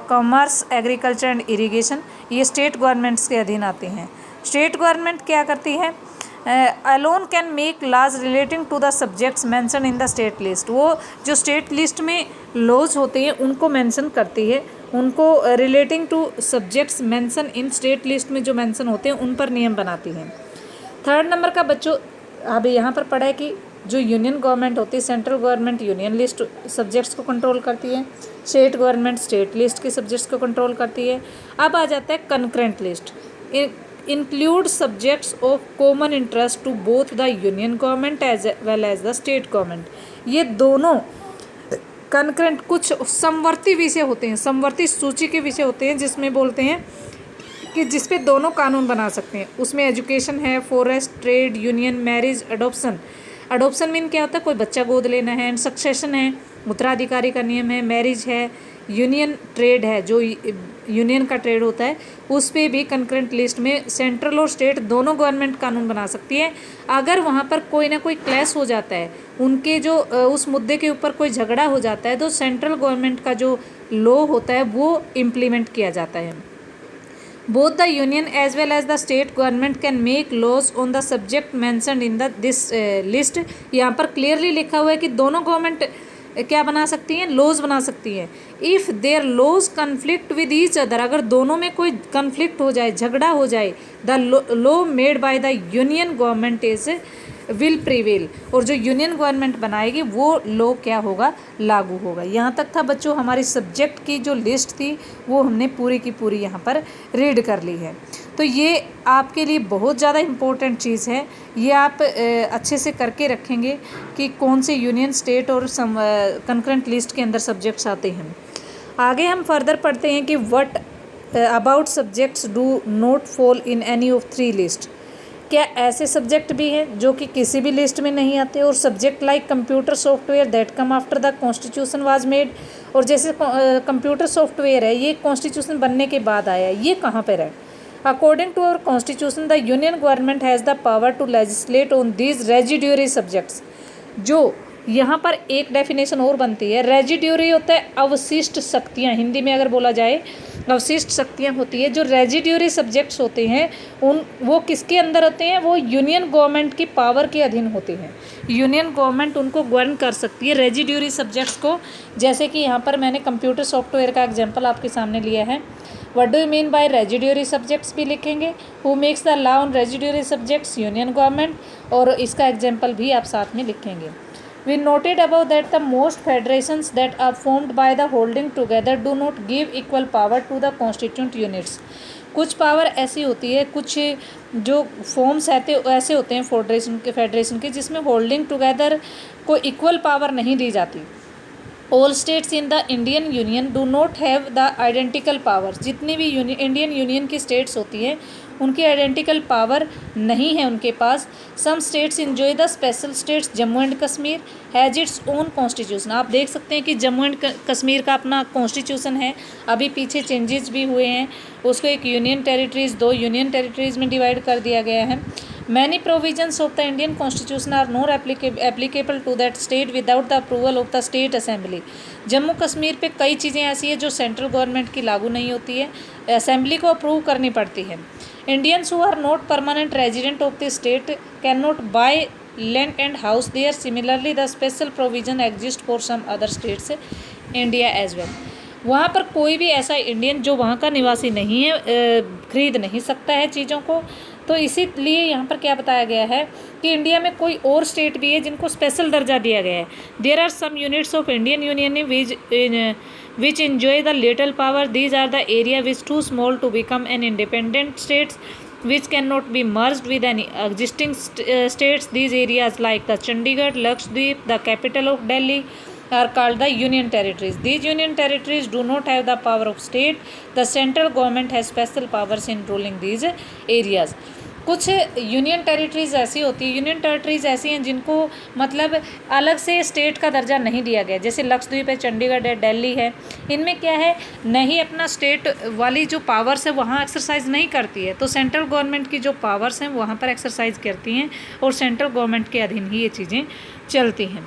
कॉमर्स, एग्रीकल्चर एंड इरिगेशन, ये स्टेट गवर्नमेंट्स के अधीन आते हैं। स्टेट गवर्नमेंट क्या करती है, alone can make laws relating to the subjects mention in the state list. वो जो स्टेट लिस्ट में लॉज होते हैं उनको मेंशन करती है, उनको रिलेटिंग टू सब्जेक्ट्स मेंशन इन स्टेट लिस्ट में जो मेंशन होते हैं उन पर नियम बनाती हैं। थर्ड नंबर का बच्चों अभी यहाँ पर पढ़ा है कि जो यूनियन गवर्नमेंट होती है, central government union list subjects को कंट्रोल करती है, स्टेट गवर्नमेंट स्टेट लिस्ट के सब्जेक्ट्स को कंट्रोल करती है। अब आ जाता है concurrent list, include subjects of common interest to both the union government as well as the state government. ये दोनों कंकरेंट कुछ समवर्ती विषय होते हैं, समवर्ती सूची के विषय होते हैं जिसमें बोलते हैं कि जिस पे दोनों कानून बना सकते हैं। उसमें एजुकेशन है, forest, trade, union, marriage, adoption. Adoption mean क्या होता है, कोई बच्चा गोद लेना है, एंड सक्सेशन है, उत्तराधिकारी का नियम है, मैरिज है, यूनियन, ट्रेड है, जो यूनियन का ट्रेड होता है उस पे भी कंकरेंट लिस्ट में सेंट्रल और स्टेट दोनों गवर्नमेंट कानून बना सकती है। अगर वहाँ पर कोई ना कोई क्लैश हो जाता है, उनके जो उस मुद्दे के ऊपर कोई झगड़ा हो जाता है, तो सेंट्रल गवर्नमेंट का जो लॉ होता है वो इम्प्लीमेंट किया जाता है। Both the union as well as the state government can make laws on the subject mentioned in this list। यहाँ पर क्लियरली लिखा हुआ है कि दोनों गवर्नमेंट क्या बना सकती हैं, लॉज बना सकती हैं। If their laws conflict with each other, अगर दोनों में कोई कन्फ्लिक्ट हो जाए, झगड़ा हो जाए, the law made by the union government is will prevail. और जो यूनियन गवर्नमेंट बनाएगी वो लॉ क्या होगा, लागू होगा। यहाँ तक था बच्चों हमारी सब्जेक्ट की जो लिस्ट थी वो हमने पूरी की पूरी यहाँ पर रीड कर ली है। तो ये आपके लिए बहुत ज़्यादा इम्पोर्टेंट चीज़ है, ये आप अच्छे से करके रखेंगे कि कौन से यूनियन, स्टेट और कंकरेंट लिस्ट के अंदर सब्जेक्ट्स आते हैं। आगे हम फर्दर पढ़ते हैं कि what about subjects do not fall in any of three list. क्या ऐसे सब्जेक्ट भी हैं जो कि किसी भी लिस्ट में नहीं आते, और subject like computer software that come after the constitution was made, और जैसे कंप्यूटर सॉफ्टवेयर है ये कॉन्स्टिट्यूशन बनने के बाद आया, ये कहाँ पर है। According to our constitution the union government has the power to legislate on these residuary subjects. जो यहाँ पर एक डेफिनेशन और बनती है, रेजिड्यूरी होता है अवशिष्ट शक्तियाँ, हिंदी में अगर बोला जाए अवशिष्ट शक्तियाँ होती है। जो रेजिड्यूरी सब्जेक्ट्स होते हैं वो किसके अंदर होते हैं, वो यूनियन गवर्नमेंट की पावर के अधीन होते हैं। यूनियन गवर्नमेंट उनको गवर्न कर सकती है रेजिड्यूरी सब्जेक्ट्स को। जैसे कि यहाँ पर मैंने कंप्यूटर सॉफ्टवेयर का एग्जाम्पल आपके सामने लिया है। What do you mean bye residuary subjects भी लिखेंगे, who makes the law on residuary subjects, union government, और इसका एग्जाम्पल भी आप साथ में लिखेंगे। We noted above that the most federations that are formed by the holding together do not give equal power to the constituent units। कुछ power ऐसी होती है, कुछ जो फॉर्म्स ऐसे होते हैं फेडरेशन के जिसमें होल्डिंग टुगेदर को इक्वल पावर नहीं दी जाती। All states in the Indian union do not have the identical power. जितनी भी इंडियन यूनियन की स्टेट्स होती हैं उनकी आइडेंटिकल पावर नहीं है उनके पास। Some states enjoy the special states Jammu and Kashmir has its own constitution. आप देख सकते हैं कि जम्मू एंड कश्मीर का अपना कॉन्स्टिट्यूशन है, अभी पीछे चेंजेस भी हुए हैं, उसको एक यूनियन टेरिटरीज़, 2 यूनियन टेरिटरीज़ में डिवाइड कर दिया गया है। Many provisions of the Indian constitution are not applicable to that state without the approval of the state assembly. Jammu Kashmir पे कई चीज़ें ऐसी है जो सेंट्रल गवर्नमेंट की लागू नहीं होती है, असेंबली को अप्रूव करनी पड़ती है। Indians who are not permanent resident of the state cannot buy lent and house there. Similarly, the special provision exists for some other states, India as well. वहाँ पर कोई भी ऐसा इंडियन जो वहाँ का निवासी नहीं है खरीद नहीं सकता है चीज़ों को। तो इसीलिए यहाँ पर क्या बताया गया है कि इंडिया में कोई और स्टेट भी है जिनको स्पेशल दर्जा दिया गया है। There are some units of Indian union which enjoy the little power. These are the area which too small to become an independent states, which cannot be merged with any existing states. These areas like the Chandigarh, Lakshadweep, the capital of Delhi are called the union territories. These union territories do not have the power of state. The central government has special powers in ruling these areas. कुछ union territories ऐसी होती है, union territories ऐसी हैं जिनको मतलब अलग से स्टेट का दर्जा नहीं दिया गया, जैसे लक्षद्वीप है, चंडीगढ़ है, दिल्ली है। इनमें क्या है, नहीं अपना स्टेट वाली जो पावर्स है वहाँ एक्सरसाइज नहीं करती है, तो सेंट्रल गवर्नमेंट की जो पावर्स हैं वहाँ पर एक्सरसाइज करती हैं और सेंट्रल गवर्नमेंट के अधीन ही ये चीज़ें चलती हैं।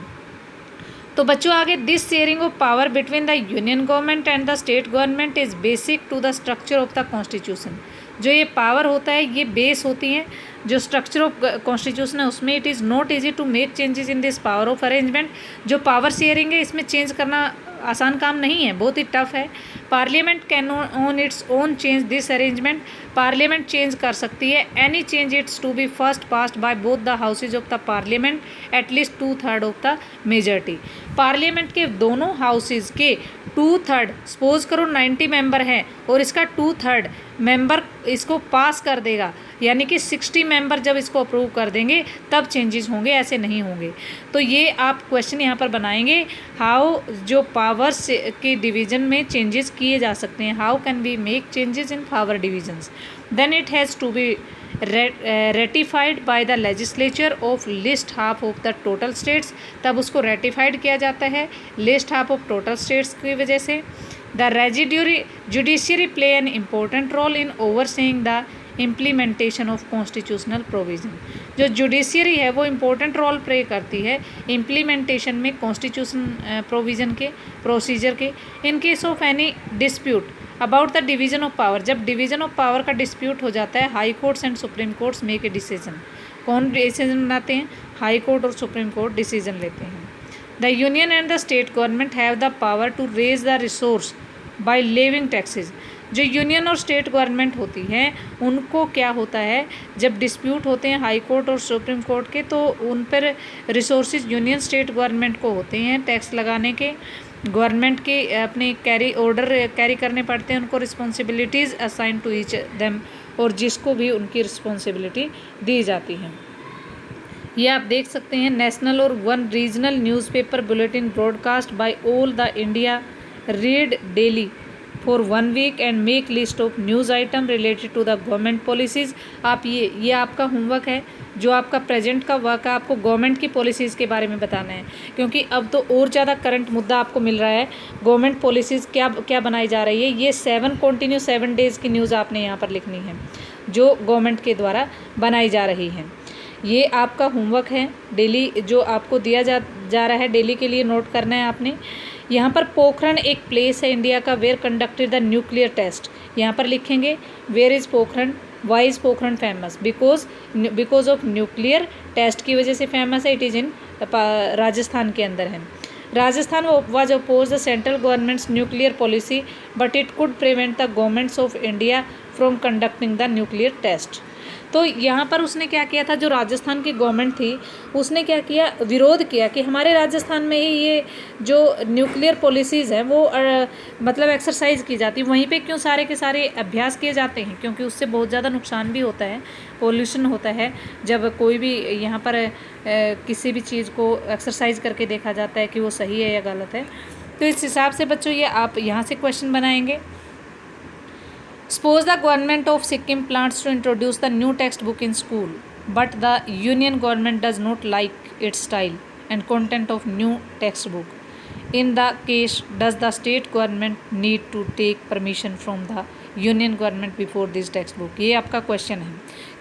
तो बच्चों आगे, this sharing of power between the union government and the state government is basic to the structure of the constitution. जो ये पावर होता है ये बेस होती है जो स्ट्रक्चर ऑफ कॉन्स्टिट्यूशन है उसमें। It is not easy to make changes in this power of arrangement. जो पावर शेयरिंग है इसमें चेंज करना आसान काम नहीं है, बहुत ही टफ है। Parliament can on its own change this arrangement. Parliament change कर सकती है। Any change its to be first passed by both the houses of the parliament at least 2/3 of the majority. Parliament के दोनों हाउसेज के 2/3, suppose करो 90 member हैं और इसका 2/3 मेंबर इसको पास कर देगा, यानी कि 60 मेंबर जब इसको अप्रूव कर देंगे तब चेंजेस होंगे, ऐसे नहीं होंगे। तो ये आप क्वेश्चन यहाँ पर बनाएंगे, हाउ जो पावर्स के डिवीज़न में चेंजेस किए जा सकते हैं, how can we make changes in power divisions. Then it has to be ratified by the legislature of least half of the total states. तब उसको रेटिफाइड किया जाता है least half of total states की वजह से। The judiciary play an important role in overseeing the implementation of constitutional provision. जो judiciary है वो इम्पोर्टेंट रोल प्ले करती है इम्प्लीमेंटेशन में कॉन्स्टिट्यूशन प्रोविज़न के प्रोसीजर के। In case of any dispute about the division of power, जब division of power का डिस्प्यूट हो जाता है, high courts and supreme courts make a decision. कौन डिसीजन बनाते हैं? हाई कोर्ट और सुप्रीम कोर्ट डिसीजन लेते हैं। The union and the state government have the power to raise the resource by levying taxes. जो यूनियन और state government होती हैं उनको क्या होता है, जब डिस्प्यूट होते हैं हाई कोर्ट और सुप्रीम कोर्ट के, तो उन पर रिसोर्सेज यूनियन स्टेट गवर्नमेंट को होते हैं टैक्स लगाने के। गवर्नमेंट के अपने ऑर्डर कैरी करने पड़ते हैं उनको, responsibilities assign to each them, और जिसको भी उनकी रिस्पॉन्सिबिलिटी दी जाती है। ये आप देख सकते हैं, नेशनल और 1 regional newspaper bulletin broadcast by all the India, read daily for 1 week and make list of news item related to the government policies. आप ये आपका होमवर्क है, जो आपका प्रेजेंट का वर्क है, आपको गवर्नमेंट की पॉलिसीज़ के बारे में बताना है, क्योंकि अब तो और ज़्यादा करंट मुद्दा आपको मिल रहा है। गवर्नमेंट पॉलिसीज़ क्या बनाई जा रही है, ये 7 डेज़ की न्यूज़ आपने यहाँ पर लिखनी है जो गवर्नमेंट के द्वारा बनाई जा रही है। ये आपका होमवर्क है डेली, जो आपको दिया जा रहा है डेली के लिए नोट करना है आपने। यहाँ पर पोखरण एक प्लेस है इंडिया का where conducted the nuclear test. यहाँ पर लिखेंगे where is Pokhran, why is Pokhran famous, because of nuclear test की वजह से फेमस है। इट इज़ इन राजस्थान के अंदर है। Rajasthan was oppose the central governments nuclear policy but it could prevent the governments of India from conducting the nuclear test. तो यहाँ पर उसने क्या किया था, जो राजस्थान की गवर्नमेंट थी उसने क्या किया, विरोध किया कि हमारे राजस्थान में ही ये जो न्यूक्लियर पॉलिसीज़ हैं वो मतलब एक्सरसाइज की जाती, वहीं पे क्यों सारे के सारे अभ्यास किए जाते हैं, क्योंकि उससे बहुत ज़्यादा नुकसान भी होता है, पोल्यूशन होता है। जब कोई भी यहाँ पर किसी भी चीज़ को एक्सरसाइज करके देखा जाता है कि वो सही है या गलत है। तो इस हिसाब से बच्चों ये आप यहाँ से क्वेश्चन बनाएंगे। Suppose the government of Sikkim plans to introduce the new textbook in school, but the union government does not like its style and content of new textbook. In the case, does the state government need to take permission from the union government before this textbook? ये आपका question है।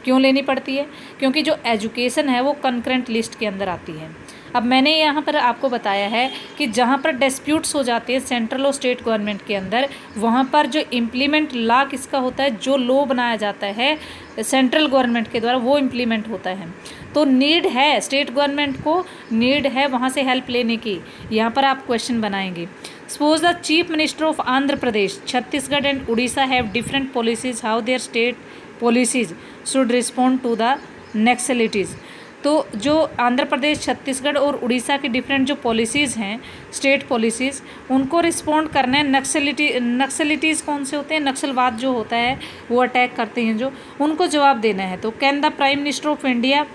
क्यों लेनी पड़ती है? क्योंकि जो education है वो कंकरेंट लिस्ट के अंदर आती है। अब मैंने यहाँ पर आपको बताया है कि जहाँ पर डिस्प्यूट्स हो जाते हैं सेंट्रल और स्टेट गवर्नमेंट के अंदर, वहाँ पर जो इम्प्लीमेंट लॉ किसका होता है, जो लॉ बनाया जाता है सेंट्रल गवर्नमेंट के द्वारा वो इम्प्लीमेंट होता है। तो नीड है, स्टेट गवर्नमेंट को नीड है वहाँ से हेल्प लेने की। यहाँ पर आप क्वेश्चन बनाएंगे। Suppose the chief minister of Andhra Pradesh, Chhattisgarh and Orissa have different policies, how their state policies should respond to the naxalites. तो जो आंध्र प्रदेश, छत्तीसगढ़ और उड़ीसा की डिफरेंट जो पॉलिसीज़ हैं, स्टेट पॉलिसीज़, उनको रिस्पॉन्ड करना है। नक्सलिटीज़ कौन से होते हैं, नक्सलवाद जो होता है वो अटैक करते हैं जो, उनको जवाब देना है। तो can the prime minister of India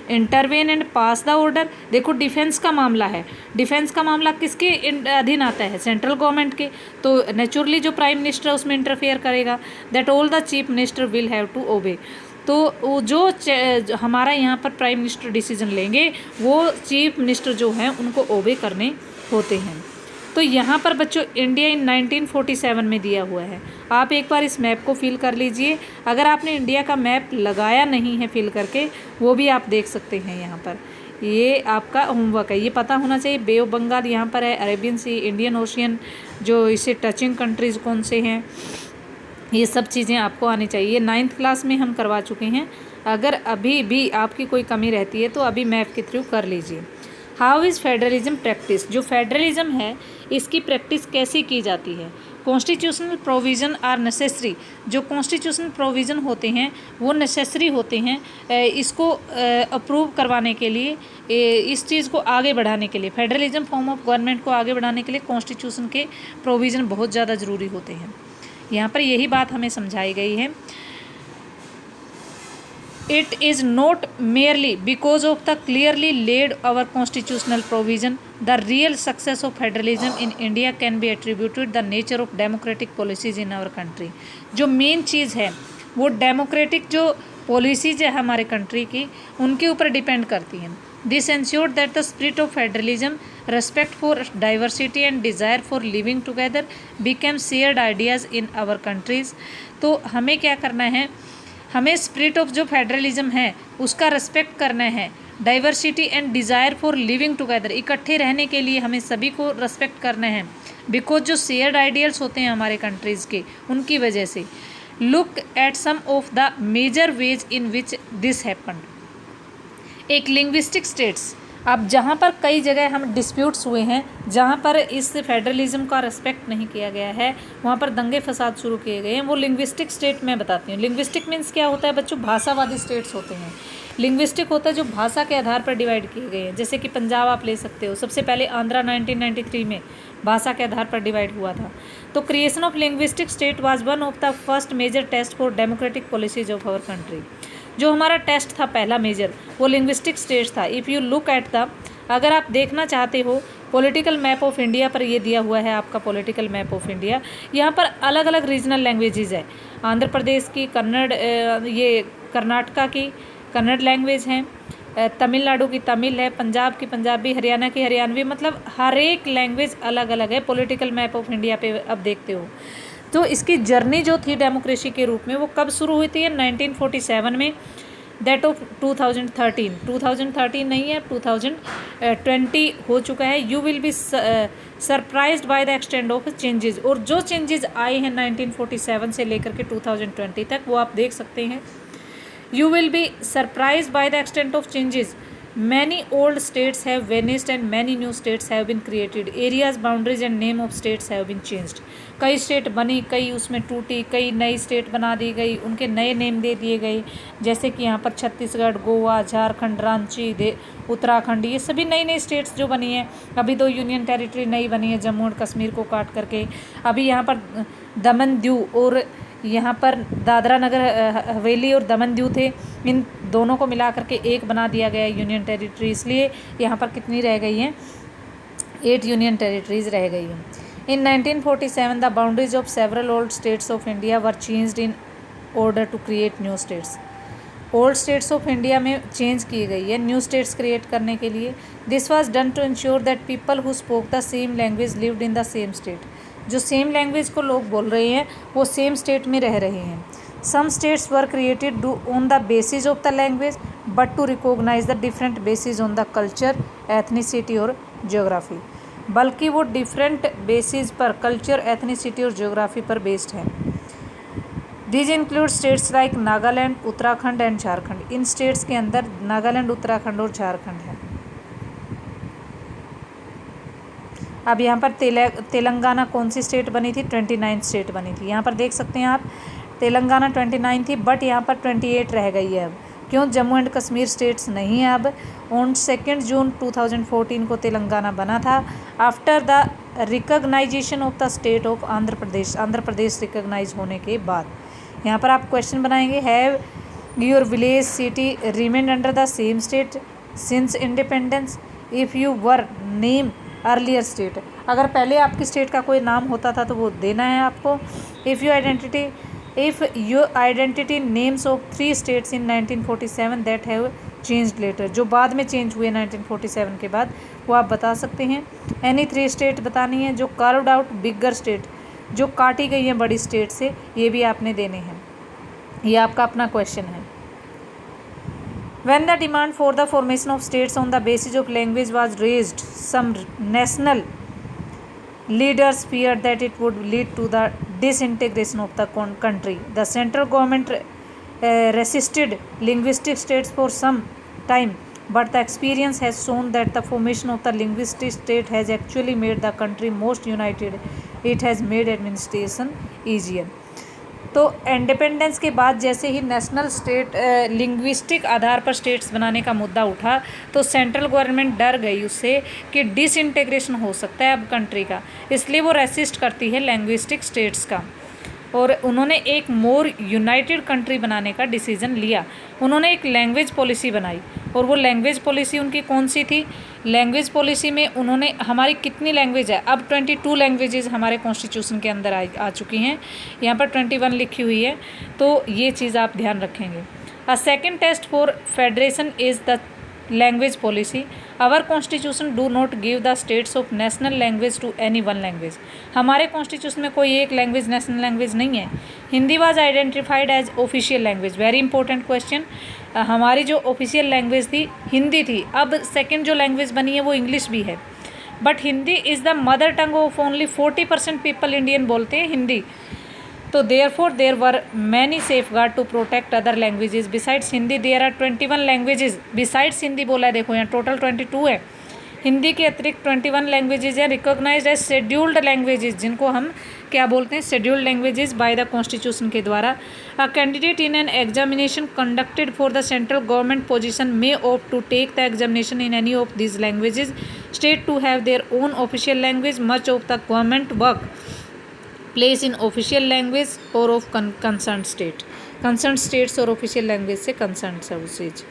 intervene and pass the order. देखो डिफेंस का मामला है, डिफेंस का मामला किसके अधीन आता है, सेंट्रल गवर्नमेंट के। तो नेचुरली जो प्राइम मिनिस्टर उसमें इंटरफेयर करेगा। That all the chief minister will have to obey. तो जो हमारा यहाँ पर प्राइम मिनिस्टर डिसीजन लेंगे वो चीफ मिनिस्टर जो हैं उनको ओबे करने होते हैं। तो यहाँ पर बच्चों इंडिया इन 1947 में दिया हुआ है। आप एक बार इस मैप को फिल कर लीजिए। अगर आपने इंडिया का मैप लगाया नहीं है फिल करके, वो भी आप देख सकते हैं यहाँ पर। ये आपका होमवर्क है, ये पता होना चाहिए। बे ऑफ बंगाल यहाँ पर है, अरेबियन सी, इंडियन ओशियन, जो इसे टचिंग कंट्रीज़ कौन से हैं, ये सब चीज़ें आपको आनी चाहिए। ये 9th क्लास में हम करवा चुके हैं। अगर अभी भी आपकी कोई कमी रहती है तो अभी मैप के थ्रू कर लीजिए। हाउ इज़ फेडरलिज्म प्रैक्टिस, जो फेडरलिज्म है इसकी प्रैक्टिस कैसे की जाती है। कॉन्स्टिट्यूशनल प्रोविज़न आर नेसेसरी, जो कॉन्स्टिट्यूशनल प्रोविज़न होते हैं वो नेसेसरी होते हैं इसको अप्रूव करवाने के लिए, इस चीज़ को आगे बढ़ाने के लिए, फेडरलिज्म फॉर्म ऑफ गवर्नमेंट को आगे बढ़ाने के लिए कॉन्स्टिट्यूशन के प्रोविज़न बहुत ज़्यादा ज़रूरी होते हैं। यहाँ पर यही बात हमें समझाई गई है। It is not merely because of the clearly laid our constitutional provision, the real success of federalism in India can be attributed the nature of democratic policies in our country। जो मेन चीज़ है वो democratic जो policies है हमारे country की, उनके ऊपर depend करती हैं। This ensured that the spirit of federalism, respect for diversity and desire for living together became shared ideas in our countries. तो हमें क्या करना है, हमें स्पिरिट ऑफ जो फेडरलिज्म है उसका रेस्पेक्ट करना है। Diversity and desire for living together, इकट्ठे रहने के लिए हमें सभी को रेस्पेक्ट करना है। बिकॉज जो शेयर्ड आइडियल्स होते हैं हमारे कंट्रीज़ के, उनकी वजह से। Look at some of the major ways in which this happened. एक लिंग्विस्टिक स्टेट्स, अब जहाँ पर कई जगह हम डिस्प्यूट्स हुए हैं, जहाँ पर इस फेडरलिज्म का रेस्पेक्ट नहीं किया गया है, वहाँ पर दंगे फसाद शुरू किए गए हैं, वो लिंग्विस्टिक स्टेट में बताती हूँ। लिंग्विस्टिक मीन्स क्या होता है बच्चों, भाषावादी स्टेट्स होते हैं। लिंग्विस्टिक होता है जो भाषा के आधार पर डिवाइड किए गए हैं। जैसे कि पंजाब आप ले सकते हो, सबसे पहले आंध्रा 1993 में भाषा के आधार पर डिवाइड हुआ था। तो creation of linguistic state was one of the first major test for democratic policies of our country. जो हमारा टेस्ट था पहला मेजर, वो लिंग्विस्टिक स्टेट्स था। If you look at the, अगर आप देखना चाहते हो पॉलिटिकल मैप ऑफ इंडिया पर, ये दिया हुआ है आपका पॉलिटिकल मैप ऑफ इंडिया। यहाँ पर अलग अलग रीजनल लैंग्वेजेस है। आंध्र प्रदेश की कन्नड़, ये कर्नाटका की कन्नड़ लैंग्वेज है, तमिलनाडु की तमिल है, पंजाब की पंजाबी, हरियाणा की हरियाणवी, मतलब हर एक लैंग्वेज अलग अलग है पॉलिटिकल मैप ऑफ इंडिया पे अब देखते हो। तो इसकी जर्नी जो थी डेमोक्रेसी के रूप में वो कब शुरू हुई थी, 1947 में, दैट ऑफ 2013 नहीं है, 2020 हो चुका है। You will be surprised by the extend of changes, और जो चेंजेस आए हैं 1947 से लेकर के 2020 तक वो आप देख सकते हैं। You will be surprised by the extent of changes. Many old states have vanished and many new states have been created. Areas, boundaries and name of states have been changed. कई स्टेट बनी, कई उसमें टूटी, कई नई state बना दी गई, उनके नए नेम दे दिए गए। जैसे कि यहाँ पर छत्तीसगढ़, गोवा, झारखंड, रांची, उत्तराखंड, ये सभी नई नई स्टेट्स जो बनी हैं। अभी 2 यूनियन टेरिटरी नई बनी है जम्मू और कश्मीर को काट करके। अभी यहाँ पर दमन दीव और यहाँ पर दादरा नगर हवेली और दमन दीव थे, इन दोनों को मिला करके एक बना दिया गया यूनियन टेरिटरी। इसलिए यहाँ पर कितनी रह गई हैं, 8 यूनियन टेरिटरीज रह गई हैं। In 1947 the boundaries of several old states of India were changed in order to create new states. Old states of India में चेंज की गई है न्यू स्टेट्स क्रिएट करने के लिए। This was done to ensure that people who spoke the same language lived in the same state. जो same language को लोग बोल रहे हैं वो सेम स्टेट में रह रहे हैं। Some states were created on the basis of the language but to recognise the different basis on the culture, ethnicity और जियोग्राफी, बल्कि वो डिफरेंट बेसिस पर कल्चर, एथनिसिटी और जियोग्राफी पर बेस्ड है। These include states like Nagaland, Uttarakhand and Jharkhand. इन states के अंदर नागालैंड, उत्तराखंड और झारखंड है। अब यहाँ पर तेलंगाना कौन सी स्टेट बनी थी? 29 स्टेट बनी थी। यहाँ पर देख सकते हैं आप, तेलंगाना 29 थी, बट यहाँ पर 28 रह गई है। अब क्यों? जम्मू एंड कश्मीर स्टेट्स नहीं है अब। ऑन 2 जून 2014 को तेलंगाना बना था, after the recognisation of the state of Andhra Pradesh. Andhra Pradesh recognise होने के बाद। यहाँ पर आप क्वेश्चन बनाएंगे, have your village city remain under the same state since independence if you were name earlier state. अगर पहले आपकी स्टेट का कोई नाम होता था तो वो देना है आपको। If your identity names of 3 states in 1947 that have changed later, जो बाद में चेंज हुए 1947 के बाद, वो आप बता सकते हैं। एनी 3 स्टेट बतानी है जो कार्व्ड आउट बिगर स्टेट, जो काटी गई हैं बड़ी स्टेट से, ये भी आपने देने हैं। ये आपका अपना क्वेश्चन है। When the demand for the formation of states on the basis of language was raised, some national leaders feared that it would lead to the disintegration of the country. The central government resisted linguistic states for some time, but the experience has shown that the formation of the linguistic state has actually made the country most united. It has made administration easier. तो independence के बाद जैसे ही national state linguistic आधार पर states बनाने का मुद्दा उठा, तो सेंट्रल गवर्नमेंट डर गई उससे कि डिसइंटीग्रेशन हो सकता है अब कंट्री का, इसलिए वो रेसिस्ट करती है लैंग्विस्टिक स्टेट्स का, और उन्होंने एक मोर यूनाइटेड कंट्री बनाने का डिसीजन लिया। उन्होंने एक लैंग्वेज पॉलिसी बनाई, और वो लैंग्वेज पॉलिसी उनकी कौन सी थी? लैंग्वेज पॉलिसी में उन्होंने, हमारी कितनी लैंग्वेज है अब? 22 लैंग्वेजेस हमारे कॉन्स्टिट्यूशन के अंदर आ चुकी हैं। यहाँ पर 21 लिखी हुई है, तो ये चीज़ आप ध्यान रखेंगे। A second test for federation is the language policy. Our constitution do not give the states of national language to any one language. हमारे कॉन्स्टिट्यूशन में कोई एक लैंग्वेज नेशनल लैंग्वेज नहीं है। Hindi was identified as official language. Very important question. हमारी जो official language थी हिंदी थी, अब सेकेंड जो लैंग्वेज बनी है वो इंग्लिश भी है, but Hindi is the mother tongue of only 40% people Indian बोलते हैं हिंदी। तो therefore there were many safeguard to protect other languages besides Hindi. There are 21 languages besides Hindi बोला है, देखो यहाँ टोटल 22 है। हिंदी के अतिरिक्त 21 लैंग्वेजेज हैं रिकॉग्नाइज्ड एज शेड्यूल्ड लैंग्वेजेस, जिनको हम क्या बोलते हैं? Scheduled languages by the constitution के द्वारा। A candidate in an examination conducted for the central government position may opt to take the examination in any of these languages. State to have their own official language. Much of the government work place in official language और of concern state. Concern states और official language से concern सब चीज़।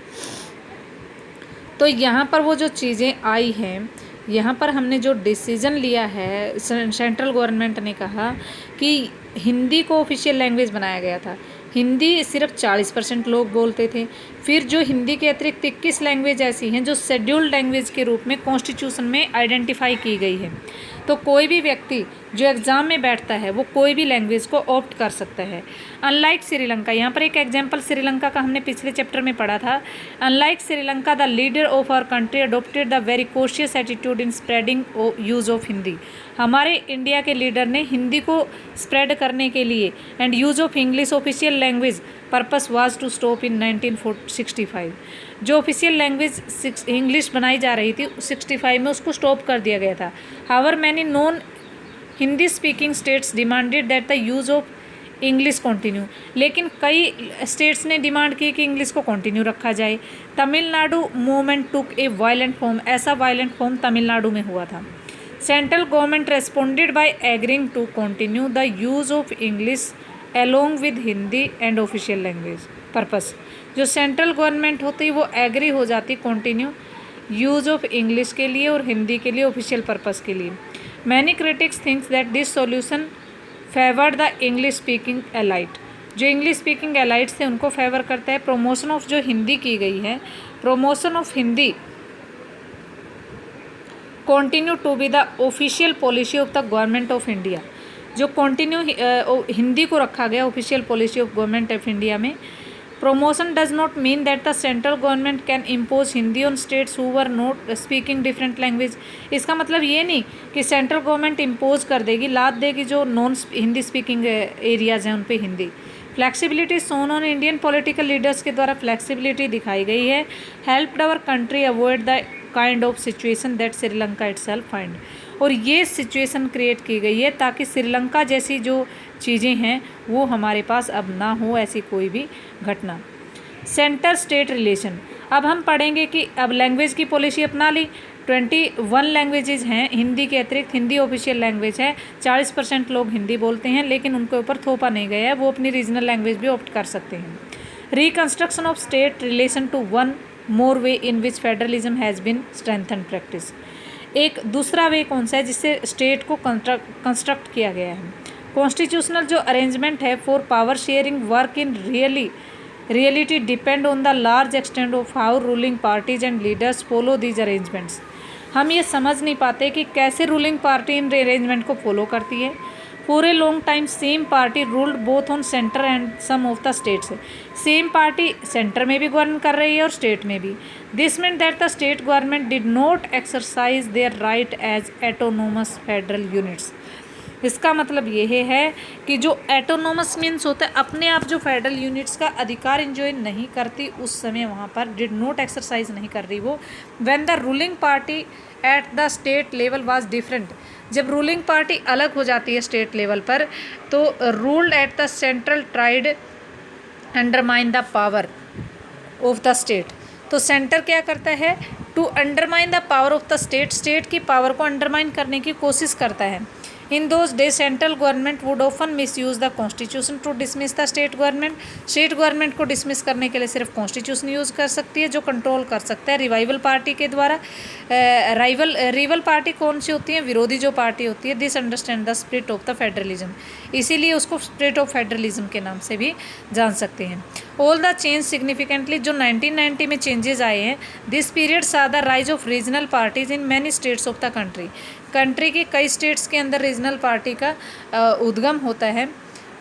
तो यहाँ पर वो जो चीज़ें आई हैं, यहाँ पर हमने जो डिसीज़न लिया है, सेंट्रल गवर्नमेंट ने कहा कि हिंदी को ऑफिशियल लैंग्वेज बनाया गया था। हिंदी सिर्फ 40% लोग बोलते थे। फिर जो हिंदी के अतिरिक्त 21 लैंग्वेज ऐसी हैं जो शेड्यूल्ड लैंग्वेज के रूप में कॉन्स्टिट्यूशन में आइडेंटिफाई की गई है। तो कोई भी व्यक्ति जो एग्ज़ाम में बैठता है वो कोई भी लैंग्वेज को ऑप्ट कर सकता है। अनलाइक श्रीलंका, यहाँ पर एक एग्जांपल श्रीलंका का हमने पिछले चैप्टर में पढ़ा था। Unlike Sri Lanka the leader of our country adopted the very cautious attitude in spreading use of Hindi. हमारे इंडिया के लीडर ने हिंदी को स्प्रेड करने के लिए and use of English official language purpose was to stop in 1965। जो ऑफिशियल लैंग्वेज इंग्लिश बनाई जा रही थी 65 में, उसको स्टॉप कर दिया गया था। However many non Hindi speaking states demanded that the use of English continue. लेकिन कई स्टेट्स ने डिमांड की कि इंग्लिश को कंटिन्यू रखा जाए। तमिलनाडु मूवमेंट टुक ए वायलेंट फॉर्म। ऐसा वायलेंट फॉर्म तमिलनाडु में हुआ था। Central government responded bye agreeing to continue the use of English along with Hindi and official language purpose. जो सेंट्रल गवर्नमेंट होती वो एग्री हो जाती कंटिन्यू यूज़ ऑफ इंग्लिश के लिए और हिंदी के लिए ऑफिशियल पर्पस के लिए। Many critics thinks that this solution favoured the English speaking elite. जो इंग्लिश स्पीकिंग एलाइट्स थे उनको फेवर करता है। प्रमोशन ऑफ जो हिंदी की गई है, promotion of Hindi continue to be the official policy of the government of India. जो कंटिन्यू हिंदी को रखा गया official policy of government of India में। Promotion does not mean that the central government can impose Hindi on states who were not speaking different language. इसका मतलब ये नहीं कि सेंट्रल गवर्नमेंट इम्पोज कर देगी, लाद देगी जो नॉन हिंदी स्पीकिंग एरियाज़ हैं उन पे Hindi. Flexibility Son on Indian political leaders के द्वारा फ्लैक्सिबिलिटी दिखाई गई है। Helped our country avoid the kind of situation that Sri Lanka itself find. और ये सिचुएशन क्रिएट की गई है ताकि श्रीलंका जैसी जो चीज़ें हैं वो हमारे पास अब ना हो, ऐसी कोई भी घटना। सेंटर स्टेट रिलेशन, अब हम पढ़ेंगे कि अब लैंग्वेज की पॉलिसी अपना ली। 21 लैंग्वेजेज हैं हिंदी के अतिरिक्त, हिंदी ऑफिशियल लैंग्वेज है। 40% लोग हिंदी बोलते हैं, लेकिन उनके ऊपर थोपा नहीं गया है, वो अपनी रीजनल लैंग्वेज भी ऑप्ट कर सकते हैं। Reconstruction of state relation to one more way in which federalism has been strengthen practice. एक दूसरा वे कौन सा है जिससे स्टेट को कंस्ट्रक्ट किया गया है। कॉन्स्टिट्यूशनल जो अरेंजमेंट है for power sharing work in reality depend on the large extent of how ruling parties and leaders follow these arrangements. हम ये समझ नहीं पाते कि कैसे रूलिंग पार्टी इन अरेंजमेंट को फॉलो करती है। For a long time same party ruled both on centre and some of the states. Same party centre में भी गवर्न कर रही है और स्टेट में भी। This mean that the state government did not exercise their right as autonomous federal units. इसका मतलब ये है कि जो एटोनोमस मीन्स होता है अपने आप जो फेडरल यूनिट्स का अधिकार इंजॉय नहीं करती, उस समय वहाँ पर डिड नॉट एक्सरसाइज नहीं कर रही वो। When the ruling party at the state level was different, जब रूलिंग पार्टी अलग हो जाती है स्टेट लेवल पर, तो ruled at the central tried undermine the power of the state. तो सेंटर क्या करता है, to undermine the power of the state, state की पावर को अंडरमाइन करने की कोशिश करता है। In those days central government would often misuse the constitution to dismiss the state government. State government को डिसमिस करने के लिए सिर्फ कॉन्स्टिट्यूशन यूज़ कर सकती है, जो कंट्रोल कर सकता है रिवाइवल पार्टी के द्वारा। रिवल पार्टी कौन सी होती है, विरोधी जो पार्टी होती है। This understand the spirit of the federalism, इसीलिए उसको स्पिरिट ऑफ फेडरलिज्म के नाम से भी जान सकते हैं। ऑल द चेंज सिग्निफिकेंटली, जो 1990 में चेंजेस आए हैं, दिस पीरियड सा the rise of regional parties in many states of the country. Country के कई स्टेट्स के अंदर रीजनल पार्टी का उद्गम होता है।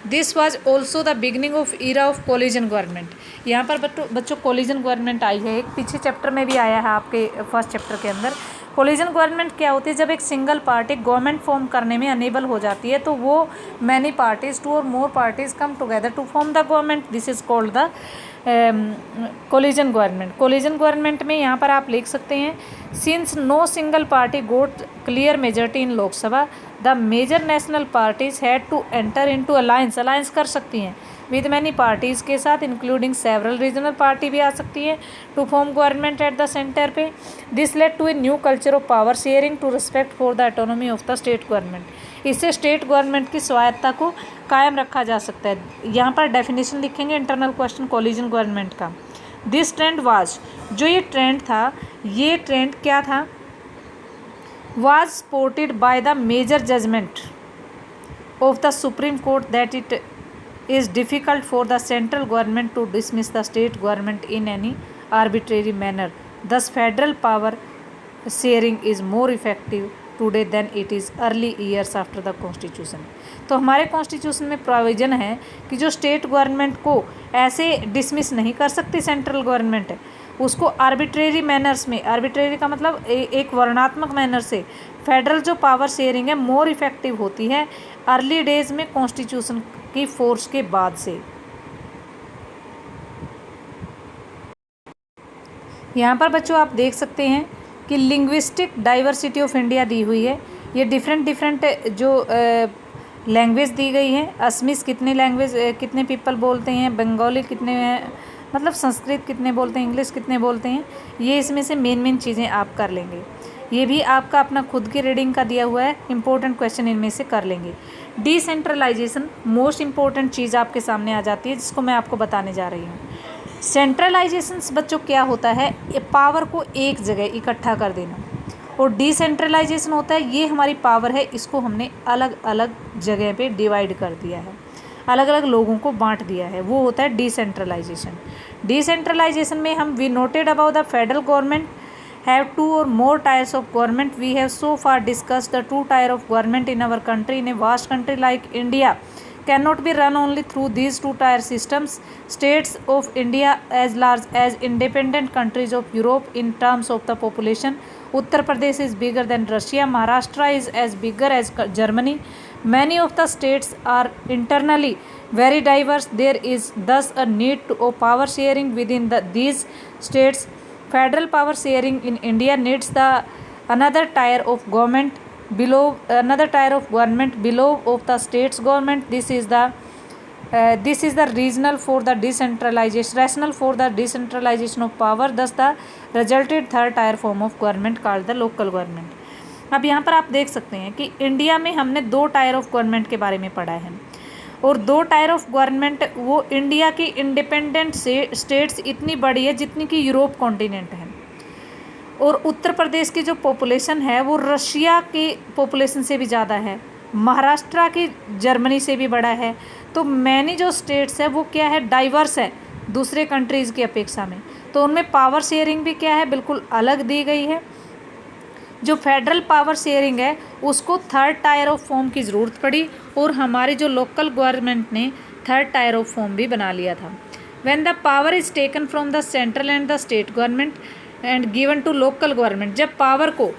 This was also the beginning of era of collision government. यहाँ पर बच्चों कोलिजन गवर्नमेंट आई है, एक पीछे चैप्टर में भी आया है आपके फर्स्ट चैप्टर के अंदर। कोलिजन गवर्नमेंट क्या होती है, जब एक सिंगल पार्टी गवर्नमेंट फॉर्म करने में अनेबल हो जाती है तो वो many parties, two or more parties come together to form the government. This is called the coalition government. Coalition government में यहाँ पर आप लिख सकते हैं, since no single party got clear majority in Lok Sabha, the major national parties had to enter into alliance, alliance कर सकती हैं विद मैनी पार्टीज़ के साथ, इंक्लूडिंग सेवरल रीजनल पार्टी भी आ सकती है, to form government at the centre पे। This led to a new culture of power sharing to respect for the autonomy of the state government. इससे state government की स्वायत्ता को कायम रखा जा सकता है। यहाँ पर डेफिनेशन लिखेंगे इंटरनल क्वेश्चन कोलिजन गवर्नमेंट का। दिस ट्रेंड वाज, जो ये ट्रेंड था, ये ट्रेंड क्या था, was supported by the major judgement of the supreme court that it is difficult for the central government to dismiss the state government in any arbitrary manner. Thus, federal power sharing is more effective today than it is early years after the constitution. तो हमारे constitution में provision है कि जो state government को ऐसे dismiss नहीं कर सकती सेंट्रल गवर्नमेंट है, उसको आर्बिट्रेरी मैनर्स में, आर्बिट्रेरी का मतलब एक वर्णात्मक मैनर से फेडरल जो पावर शेयरिंग है मोर इफेक्टिव होती है अर्ली डेज में कॉन्स्टिट्यूशन की फोर्स के बाद से। यहाँ पर बच्चों आप देख सकते हैं कि लिंग्विस्टिक डाइवर्सिटी ऑफ इंडिया दी हुई है। ये डिफरेंट जो लैंग्वेज दी गई है। असमीज कितने लैंग्वेज, कितने पीपल बोलते हैं, बंगाली कितने, मतलब संस्कृत कितने बोलते हैं, इंग्लिश कितने बोलते हैं, ये इसमें से मेन चीज़ें आप कर लेंगे। ये भी आपका अपना खुद की रीडिंग का दिया हुआ है, इंपॉर्टेंट क्वेश्चन इनमें से कर लेंगे। डिसेंट्रलाइजेशन मोस्ट इंपॉर्टेंट चीज़ आपके सामने आ जाती है, जिसको मैं आपको बताने जा रही हूँ। सेंट्रलाइजेशन बच्चों क्या होता है, पावर को एक जगह इकट्ठा कर देना, और डिसेंट्रलाइजेशन होता है ये हमारी पावर है, इसको हमने अलग अलग जगह पे डिवाइड कर दिया है, अलग अलग लोगों को बांट दिया है, वो होता है डिसेंट्रलाइजेशन। डिसेंट्रलाइजेशन में हम we noted about the federal government have two or more tiers of government. We have so far discussed the two tier of government in our country. In a vast country like India, cannot be run only through these two-tier systems. States of India as large as independent countries of Europe in terms of the population. Uttar Pradesh is bigger than Russia. Maharashtra is as bigger as Germany. Many of the states are internally very diverse. There is thus a need of power sharing within these states. Federal power sharing in India needs the another tier of government below of the states government. This is the regional for the decentralization rational for the decentralization of power. Thus the resulted third tier form of government called the local government. अब यहाँ पर आप देख सकते हैं कि India में हमने दो टायर ऑफ गवर्नमेंट के बारे में पढ़ा है, और दो टायर ऑफ गवर्नमेंट वो इंडिया की इंडिपेंडेंट स्टेट्स इतनी बड़ी है जितनी कि यूरोप कॉन्टिनेंट है, और उत्तर प्रदेश की जो पॉपुलेशन है वो रशिया की पॉपुलेशन से भी ज़्यादा है, महाराष्ट्र की जर्मनी से भी बड़ा है। तो मैनी जो स्टेट्स है वो क्या है, डाइवर्स है दूसरे कंट्रीज़ की अपेक्षा में। तो उनमें पावर शेयरिंग भी क्या है, बिल्कुल अलग दी गई है। जो फेडरल पावर शेयरिंग है उसको थर्ड टायर ऑफ फॉर्म की ज़रूरत पड़ी, और हमारी जो लोकल गवर्नमेंट ने थर्ड टायर ऑफ फॉर्म भी बना लिया था। When the power is taken from the central and the state government and given to local government, जब पावर को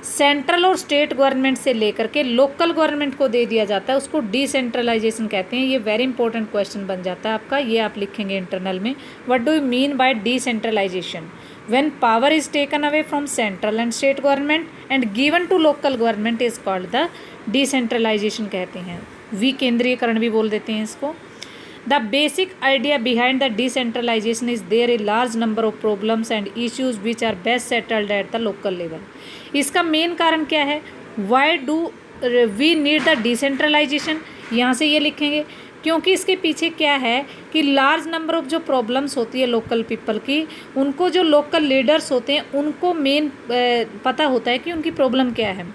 सेंट्रल और स्टेट गवर्नमेंट से लेकर के लोकल गवर्नमेंट को दे दिया जाता है, उसको डिसेंट्रलाइजेशन कहते हैं। ये वेरी इंपॉर्टेंट क्वेश्चन बन जाता है आपका, ये आप लिखेंगे इंटरनल में। What do you mean by decentralisation? When power is taken away from central and state government and given to local government is called the decentralization कहते हैं, विकेंद्रीयकरण भी बोल देते हैं इसको। The basic idea behind the decentralization is there a large number of problems and issues which are best settled at the local level. इसका main कारण क्या है? Why do we need the decentralization? यहाँ से ये लिखेंगे क्योंकि इसके पीछे क्या है कि लार्ज नंबर ऑफ जो प्रॉब्लम्स होती है लोकल पीपल की, उनको जो लोकल लीडर्स होते हैं उनको मेन पता होता है कि उनकी प्रॉब्लम क्या है।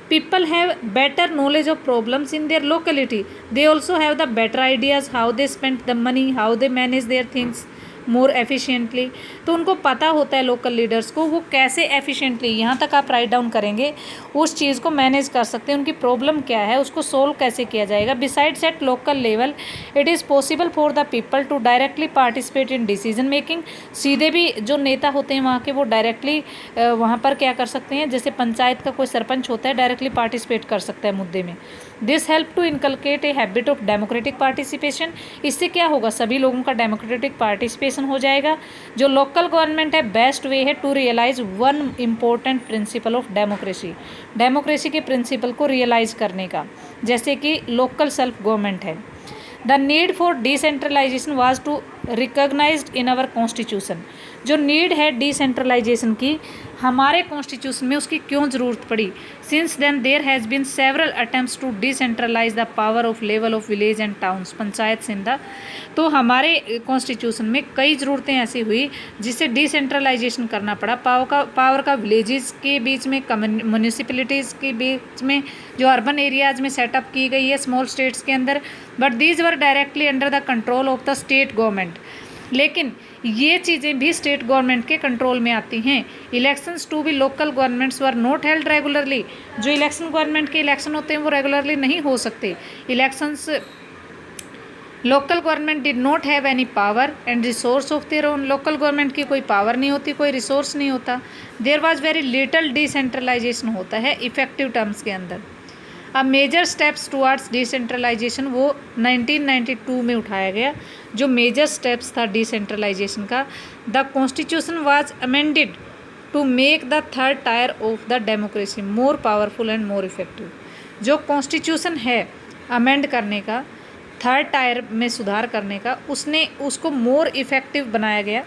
People have better knowledge of problems in their locality, they also have the better ideas how they spend the money, how they manage there things more efficiently. तो उनको पता होता है लोकल लीडर्स को वो कैसे एफिशिएंटली, यहाँ तक आप राइट डाउन करेंगे, उस चीज़ को मैनेज कर सकते हैं, उनकी प्रॉब्लम क्या है उसको सोल्व कैसे किया जाएगा। Besides at local level it is possible for the people to directly participate in decision making. सीधे भी जो नेता होते हैं वहाँ के वो डायरेक्टली वहाँ पर क्या कर सकते हैं, जैसे पंचायत का कोई सरपंच होता है डायरेक्टली पार्टिसिपेट कर सकता है मुद्दे में। This help to inculcate a habit of democratic participation. इससे क्या होगा, सभी लोगों का डेमोक्रेटिक पार्टिसिपेशन हो जाएगा। जो लोकल गवर्नमेंट है बेस्ट वे है to realise one important principle of democracy, democracy के प्रिंसिपल को रियलाइज करने का, जैसे कि लोकल सेल्फ गवर्नमेंट है। The need for decentralisation was to recognised in our constitution. जो नीड है डिसेंट्रलाइजेशन की हमारे कॉन्स्टिट्यूशन में, उसकी क्यों ज़रूरत पड़ी? Since then there has been several attempts to decentralise the power of level of village and towns panchayat सिंधा। तो हमारे कॉन्स्टिट्यूशन में कई ज़रूरतें ऐसी हुई जिससे डिसेंट्रलाइजेशन करना पड़ा। पावर का विलेजेस के बीच में, म्यूनिसिपलिटीज़ के बीच में, जो अर्बन एरियाज़ में सेटअप की गई है स्मॉल स्टेट्स के अंदर, but these were directly under the control of the state government. लेकिन ये चीज़ें भी स्टेट गवर्नमेंट के कंट्रोल में आती हैं। Elections to be local governments were not held regularly. जो इलेक्शन गवर्नमेंट के इलेक्शन होते हैं वो रेगुलरली नहीं हो सकते। Elections local government did not have any power and resource of their own. Local government की कोई पावर नहीं होती, कोई रिसोर्स नहीं होता। There was very little decentralisation होता है इफेक्टिव टर्म्स के अंदर। अब मेजर स्टेप्स टुवर्ड्स डिसेंट्रलाइजेशन वो 1992 में उठाया गया। जो मेजर स्टेप्स था डिसेंट्रलाइजेशन का, the constitution was amended to make the third tier of the democracy more powerful and more effective. जो कॉन्स्टिट्यूशन है अमेंड करने का, थर्ड टायर में सुधार करने का, उसको मोर इफेक्टिव बनाया गया।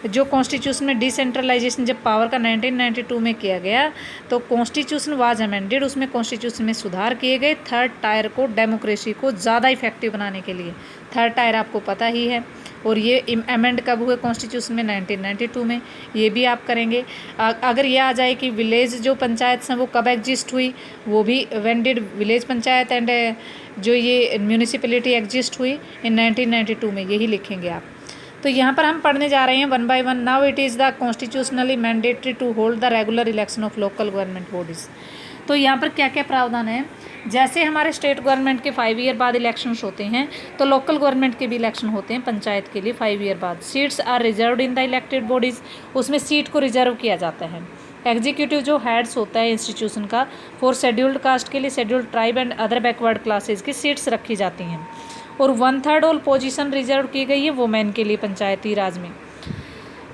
जो कॉन्स्टिट्यूशन में डिसेंट्रलाइजेशन जब पावर का 1992 में किया गया तो कॉन्स्टिट्यूशन वाज अमेंडेड, उसमें कॉन्स्टिट्यूशन में सुधार किए गए थर्ड टायर को, डेमोक्रेसी को ज़्यादा इफेक्टिव बनाने के लिए। थर्ड टायर आपको पता ही है, और ये अमेंड कब हुए कॉन्स्टिट्यूशन में? 1992 में। ये भी आप करेंगे। अगर ये आ जाए कि विलेज जो पंचायत हैं वो कब एग्जिस्ट हुई, वो भी when did village panchayat and जो ये म्यूनिसिपैलिटी एग्जिस्ट हुई इन 1992 में, यही लिखेंगे आप। तो यहाँ पर हम पढ़ने जा रहे हैं one by one. Now it is the constitutionally mandatory to hold the regular election of local government bodies. तो यहाँ पर क्या क्या प्रावधान है, जैसे हमारे स्टेट गवर्नमेंट के 5 ईयर बाद इलेक्शंस होते हैं, तो लोकल गवर्नमेंट के भी इलेक्शन होते हैं पंचायत के लिए 5 ईयर बाद। Seats are reserved in the elected bodies, उसमें सीट को रिजर्व किया जाता है। एग्जीक्यूटिव जो हेड्स होता है इंस्टीट्यूशन का, फॉर शेड्यूल्ड कास्ट के लिए, scheduled tribe and other backward classes की सीट्स रखी जाती हैं। और 1/3 ऑल पोजीशन रिजर्व की गई है वुमेन के लिए पंचायती राज में।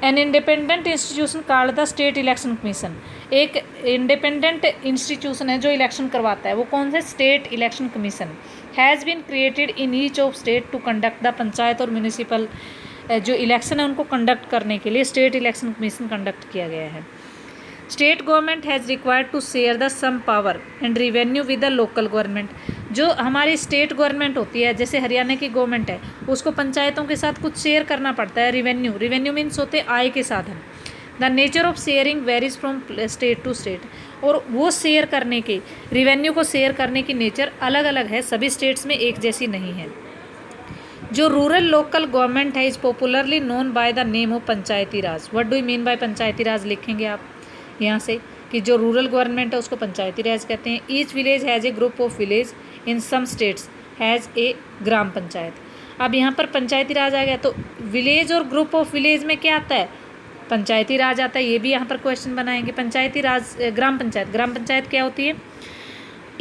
An independent institution called the state election commission, एक इंडिपेंडेंट इंस्टीट्यूशन है जो इलेक्शन करवाता है, वो कौन सा, state election commission. Has been created in each of state to conduct the panchayat और म्यूनिसिपल जो इलेक्शन है उनको कंडक्ट करने के लिए स्टेट इलेक्शन कमीशन कंडक्ट किया गया है। State government has required to share the some power and revenue with the local government, जो हमारी स्टेट गवर्नमेंट होती है, जैसे हरियाणा की गवर्नमेंट है, उसको पंचायतों के साथ कुछ शेयर करना पड़ता है, रिवेन्यू। रिवेन्यू मीन्स होते आय के साधन। The nature of sharing varies from state to state, और वो शेयर करने के, रिवेन्यू को शेयर करने की नेचर अलग अलग है, सभी स्टेट्स में एक जैसी नहीं है। जो रूरल लोकल गवर्नमेंट है is popularly known by the name of panchayati raj. What do you mean by panchayati raj लिखेंगे आप यहाँ से, कि जो रूरल गवर्नमेंट है उसको पंचायती राज कहते हैं। Each village has a group of village, in some states has a gram panchayat. अब यहाँ पर पंचायती राज आ गया, तो विलेज और ग्रुप ऑफ विलेज में क्या आता है, पंचायती राज आता है। ये भी यहाँ पर क्वेश्चन बनाएंगे। पंचायती राज, ग्राम पंचायत क्या होती है,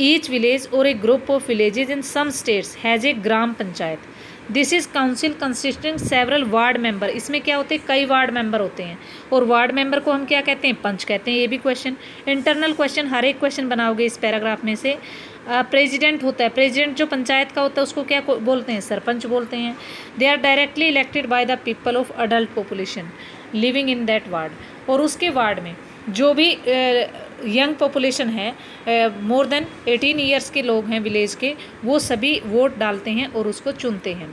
ईच विलेज और a group of villages in some states has a gram panchayat. This is council consisting several ward member, इसमें क्या होते हैं, कई वार्ड मेंबर होते हैं, और वार्ड मेंबर को हम क्या कहते हैं, पंच कहते हैं। ये भी क्वेश्चन, इंटरनल क्वेश्चन, हर एक क्वेश्चन बनाओगे इस पैराग्राफ में से। प्रेसिडेंट होता है, प्रेसिडेंट जो पंचायत का होता है उसको क्या बोलते हैं, सरपंच बोलते हैं। They are directly elected by the people of adult population living in that ward, और उसके वार्ड में जो भी यंग पॉपुलेशन है, मोर देन 18 ईयर्स के लोग हैं विलेज के, वो सभी वोट डालते हैं और उसको चुनते हैं।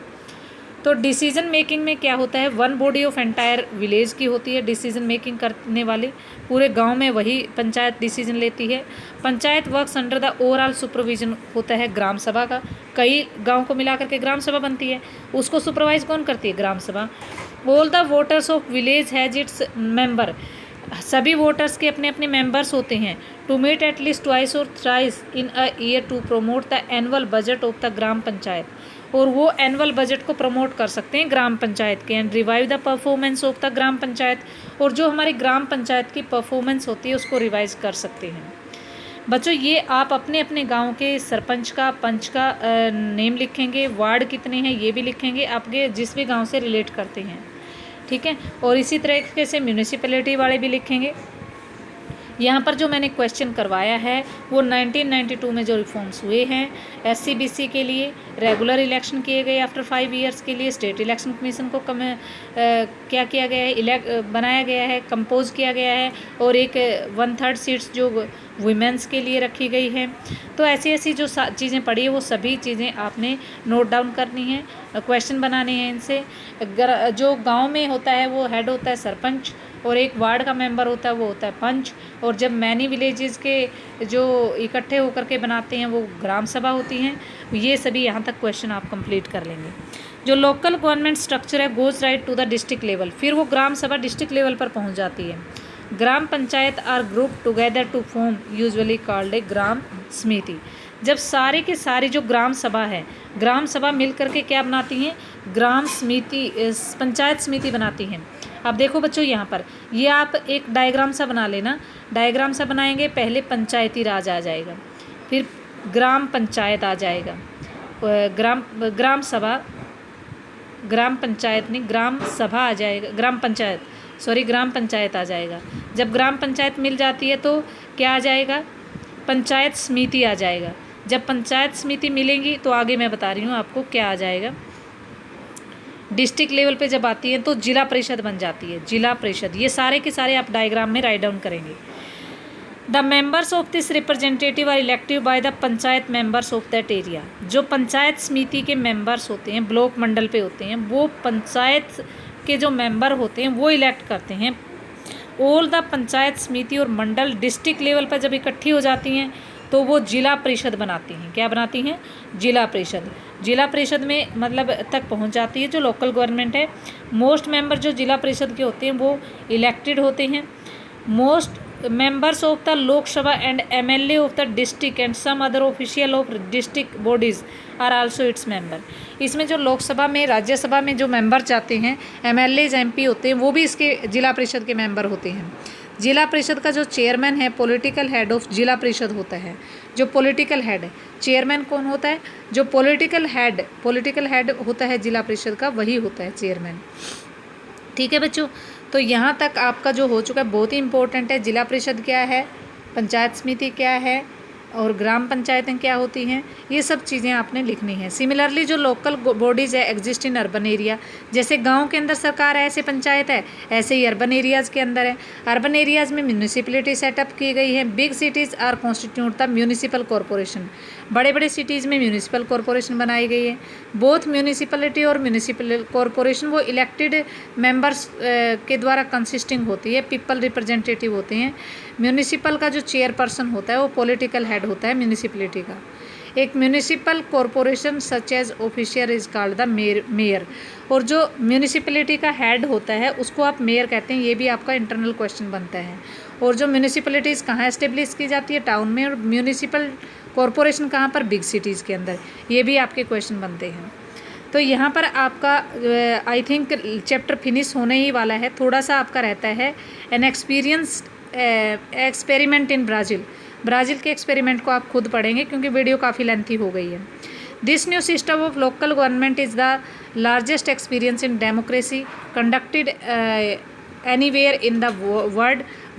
तो डिसीजन मेकिंग में क्या होता है, one body of entire village की होती है डिसीजन मेकिंग करने वाली, पूरे गांव में वही पंचायत डिसीजन लेती है। Panchayat works under the overall supervision होता है ग्राम सभा का, कई गांव को मिला करके ग्राम सभा बनती है, उसको सुपरवाइज कौन करती है, gram sabha. All the voters of village has its member, सभी वोटर्स के अपने अपने मेंबर्स होते हैं। To meet at least twice or thrice in a year to promote the annual budget of the gram panchayat, और वो एनुअल बजट को प्रमोट कर सकते हैं ग्राम पंचायत के। And revive the performance of the gram panchayat, और जो हमारी ग्राम पंचायत की परफॉर्मेंस होती है उसको रिवाइज कर सकते हैं। बच्चों ये आप अपने अपने गांव के सरपंच का, पंच का नेम लिखेंगे, वार्ड कितने हैं ये भी लिखेंगे, आपके जिस भी गांव से रिलेट करते हैं, ठीक है। और इसी तरीके से म्यूनिसिपैलिटी वाले भी लिखेंगे। यहाँ पर जो मैंने क्वेश्चन करवाया है वो 1992 में जो रिफॉर्म्स हुए हैं, SC/BC के लिए रेगुलर इलेक्शन किए गए आफ्टर 5 ईयर्स के लिए, स्टेट इलेक्शन कमीशन को क्या किया गया है, बनाया गया है, कंपोज किया गया है, और एक 1/3 सीट्स जो वुमेंस के लिए रखी गई है। तो ऐसी ऐसी जो चीज़ें पढ़ी है वो सभी चीज़ें आपने नोट डाउन करनी है, क्वेश्चन बनाने हैं इनसे। जो गांव में होता है वो हेड होता है सरपंच, और एक वार्ड का मेंबर होता है वो होता है पंच, और जब मैनी विलेजेस के जो इकट्ठे होकर के बनाते हैं वो ग्राम सभा होती हैं। ये सभी यहाँ तक क्वेश्चन आप कंप्लीट कर लेंगे। जो लोकल गवर्नमेंट स्ट्रक्चर है goes right to the district level, फिर वो ग्राम सभा डिस्ट्रिक्ट लेवल पर पहुँच जाती है। Gram panchayat are group together to form usually called a gram samiti, जब सारे के सारी जो ग्राम सभा है, ग्राम सभा मिल करके क्या बनाती हैं, ग्राम समिति, पंचायत समिति बनाती हैं। अब देखो बच्चों यहाँ पर ये आप एक डायग्राम सा बना लेना, डायग्राम सा बनाएंगे, पहले पंचायती राज आ जाएगा, फिर ग्राम पंचायत आ जाएगा, ग्राम सभा, ग्राम पंचायत नहीं, ग्राम सभा आ जाएगा, ग्राम पंचायत आ जाएगा। जब ग्राम पंचायत मिल जाती है तो क्या आ जाएगा, पंचायत समिति आ जाएगा। जब पंचायत समिति मिलेंगी तो आगे मैं बता रही हूँ आपको क्या आ जाएगा। डिस्ट्रिक्ट लेवल पे जब आती है तो जिला परिषद बन जाती है, जिला परिषद। ये सारे के सारे आप डायग्राम में राइट डाउन करेंगे। The members of this representative are elected by the panchayat members of that area, जो पंचायत समिति के मेंबर्स होते हैं, ब्लॉक मंडल पे होते हैं, वो पंचायत के जो मेंबर होते हैं वो इलेक्ट करते हैं। ऑल द पंचायत समिति और मंडल डिस्ट्रिक्ट लेवल पर जब इकट्ठी हो जाती हैं तो वो जिला परिषद बनाती हैं। क्या बनाती हैं, जिला परिषद। जिला परिषद में मतलब तक पहुंच जाती है जो लोकल गवर्नमेंट है। मोस्ट मेंबर जो जिला परिषद के होते हैं वो इलेक्टेड होते हैं। Most members of the Lok Sabha and MLA of the district and some other official of district bodies are also its member। इसमें जो लोकसभा में, राज्यसभा में जो मेंबर जाते हैं, MLAs MP होते हैं, वो भी इसके जिला परिषद के मेंबर होते हैं। जिला परिषद का जो चेयरमैन है पॉलिटिकल हेड ऑफ जिला परिषद होता है। जो पॉलिटिकल हेड है, चेयरमैन कौन होता है? जो पॉलिटिकल हेड होता है जिला परिषद का, वही होता है चेयरमैन। ठीक है बच्चों, तो यहाँ तक आपका जो हो चुका है बहुत ही इंपॉर्टेंट है। जिला परिषद क्या है, पंचायत समिति क्या है, और ग्राम पंचायतें क्या होती हैं, ये सब चीज़ें आपने लिखनी है। सिमिलरली जो लोकल बॉडीज़ है एग्जिस्ट इन अर्बन एरिया, जैसे गांव के अंदर सरकार है ऐसे पंचायत है, ऐसे ही अर्बन एरियाज़ के अंदर है। अर्बन एरियाज़ में म्यूनिसिपलिटी सेटअप की गई है। Big cities are constitute the municipal corporation, बड़े बड़े सिटीज़ में म्यूनिसिपल कॉरपोरेशन बनाई गई है। बोथ म्यूनिसिपलिटी और म्यूनिसिपल कॉरपोरेशन वो इलेक्टेड मेंबर्स के द्वारा कंसिस्टिंग होती है, पीपल रिप्रेजेंटेटिव होते हैं। म्यूनिसिपल का जो चेयरपर्सन होता है वो पॉलिटिकल हेड होता है म्यूनिसिपलिटी का। एक municipal corporation such as officer is called the mayor, और जो म्यूनिसिपलिटी का हेड होता है उसको आप मेयर कहते हैं। ये भी आपका इंटरनल क्वेश्चन बनता है। और जो म्यूनिसिपलिटीज़ कहाँ एस्टेब्लिश की जाती है? टाउन में। और म्यूनिसिपल कॉरपोरेशन कहाँ पर? बिग सिटीज़ के अंदर। ये भी आपके क्वेश्चन बनते हैं। तो यहाँ पर आपका आई थिंक चैप्टर फिनिश होने ही वाला है। थोड़ा सा आपका रहता है एन एक्सपेरिमेंट इन ब्राज़ील के एक्सपेरिमेंट को आप खुद पढ़ेंगे क्योंकि वीडियो काफ़ी लेंथी हो गई है। This new system of local government is the largest experience in democracy conducted anywhere in the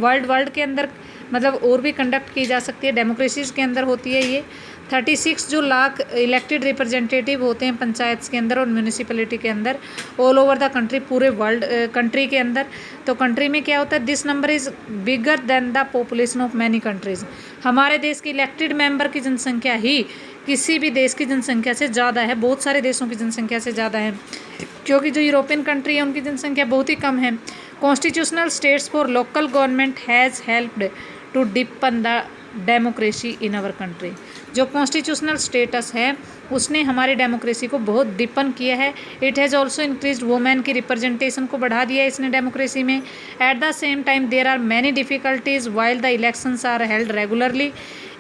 world के अंदर, मतलब और भी कंडक्ट की जा सकती है, डेमोक्रेसीज़ के अंदर होती है ये। 36 जो लाख इलेक्टेड रिप्रेजेंटेटिव होते हैं पंचायत के अंदर और म्यूनिसिपलिटी के अंदर ऑल ओवर द कंट्री, पूरे वर्ल्ड कंट्री के अंदर। तो कंट्री में क्या होता है? This number is bigger than the population of many countries. हमारे देश की इलेक्टेड मेंबर की जनसंख्या ही किसी भी देश की जनसंख्या से ज़्यादा है, बहुत सारे देशों की जनसंख्या से ज़्यादा है, क्योंकि जो यूरोपियन कंट्री है उनकी जनसंख्या बहुत ही कम है। Constitutional states for local government has helped to deepen the democracy in our country. जो कॉन्स्टिट्यूशनल स्टेटस है उसने हमारी डेमोक्रेसी को बहुत डिपन किया है। It has also increase women की रिप्रेजेंटेशन को बढ़ा दिया है इसने डेमोक्रेसी में। At the same time there are many difficulties while the elections are held regularly.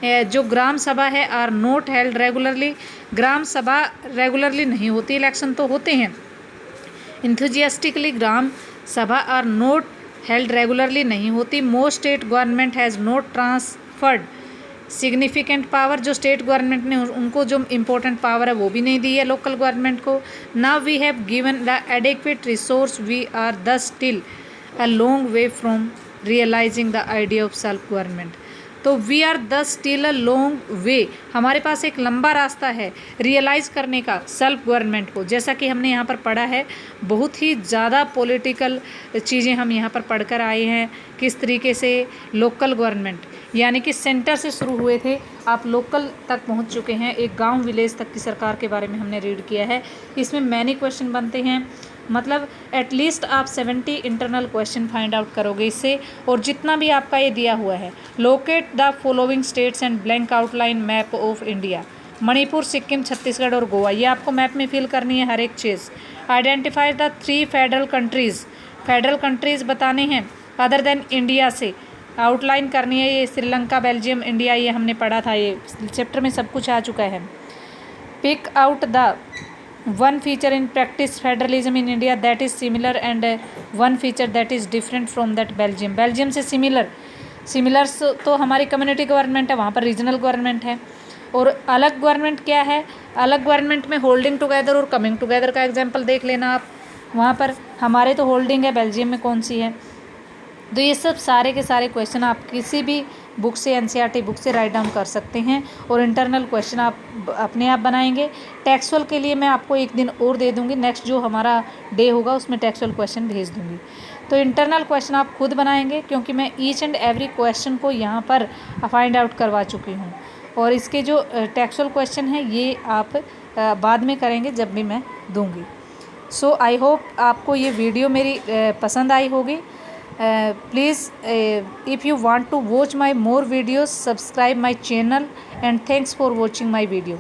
जो ग्राम सभा है are not held regularly, gram sabha regularly नहीं होती, इलेक्शन तो होते हैं। इंथुजियास्टिकली ग्राम सभा आर नॉट हेल्ड रेगुलरली नहीं होती। Most state government has not transferred significant power, जो स्टेट गवर्नमेंट ने उनको जो इम्पोर्टेंट पावर है वो भी नहीं दी है लोकल गवर्नमेंट को। Now we have given the adequate resource, we are the still a long way from realizing the idea of self government. तो we are the still a long way, हमारे पास एक लंबा रास्ता है रियलाइज़ करने का सेल्फ गवर्नमेंट को। जैसा कि हमने यहाँ पर पढ़ा है, बहुत ही ज़्यादा पॉलिटिकल चीज़ें हम यहाँ पर पढ़कर आए हैं। किस तरीके से लोकल गवर्नमेंट यानी कि सेंटर से शुरू हुए थे, आप लोकल तक पहुँच चुके हैं। एक गांव विलेज तक की सरकार के बारे में हमने रीड किया है। इसमें मैनी क्वेश्चन बनते हैं, मतलब एटलीस्ट आप 70 इंटरनल क्वेश्चन फाइंड आउट करोगे इससे। और जितना भी आपका ये दिया हुआ है, locate the following states and blank outline map of India, Manipur, Sikkim, Chhattisgarh और गोवा, ये आपको मैप में फिल करनी है हर एक चीज़। आइडेंटिफाई द 3 फेडरल कंट्रीज़ बताने हैं अदर देन इंडिया से, आउटलाइन करनी है। ये श्रीलंका, बेल्जियम, इंडिया, ये हमने पढ़ा था, ये चैप्टर में सब कुछ आ चुका है। Pick out the one feature in practice federalism in India that is similar and one feature that is different from that Belgium से सिमिलर्स तो हमारी कम्युनिटी गवर्नमेंट है, वहाँ पर रीजनल गवर्नमेंट है। और अलग गवर्नमेंट क्या है? अलग गवर्नमेंट में होल्डिंग टुगेदर और कमिंग टुगेदर का एग्जाम्पल देख लेना आप, वहाँ पर हमारे तो होल्डिंग है, बेल्जियम में कौन सी है। तो ये सब सारे के सारे क्वेश्चन आप किसी भी बुक से, एनसीईआरटी बुक से राइट डाउन कर सकते हैं और इंटरनल क्वेश्चन आप अपने आप बनाएंगे। टेक्सुअल के लिए मैं आपको एक दिन और दे दूंगी, नेक्स्ट जो हमारा डे होगा उसमें टेक्सुअल क्वेश्चन भेज दूंगी। तो इंटरनल क्वेश्चन आप खुद बनाएंगे क्योंकि मैं ईच एंड एवरी क्वेश्चन को यहाँ पर फाइंड आउट करवा चुकी हूँ। और इसके जो टेक्सुअल क्वेश्चन हैं ये आप बाद में करेंगे जब भी मैं दूँगी। सो आई होप आपको ये वीडियो मेरी पसंद आई होगी। Please, if you want to watch my more videos, subscribe my channel and thanks for watching my video.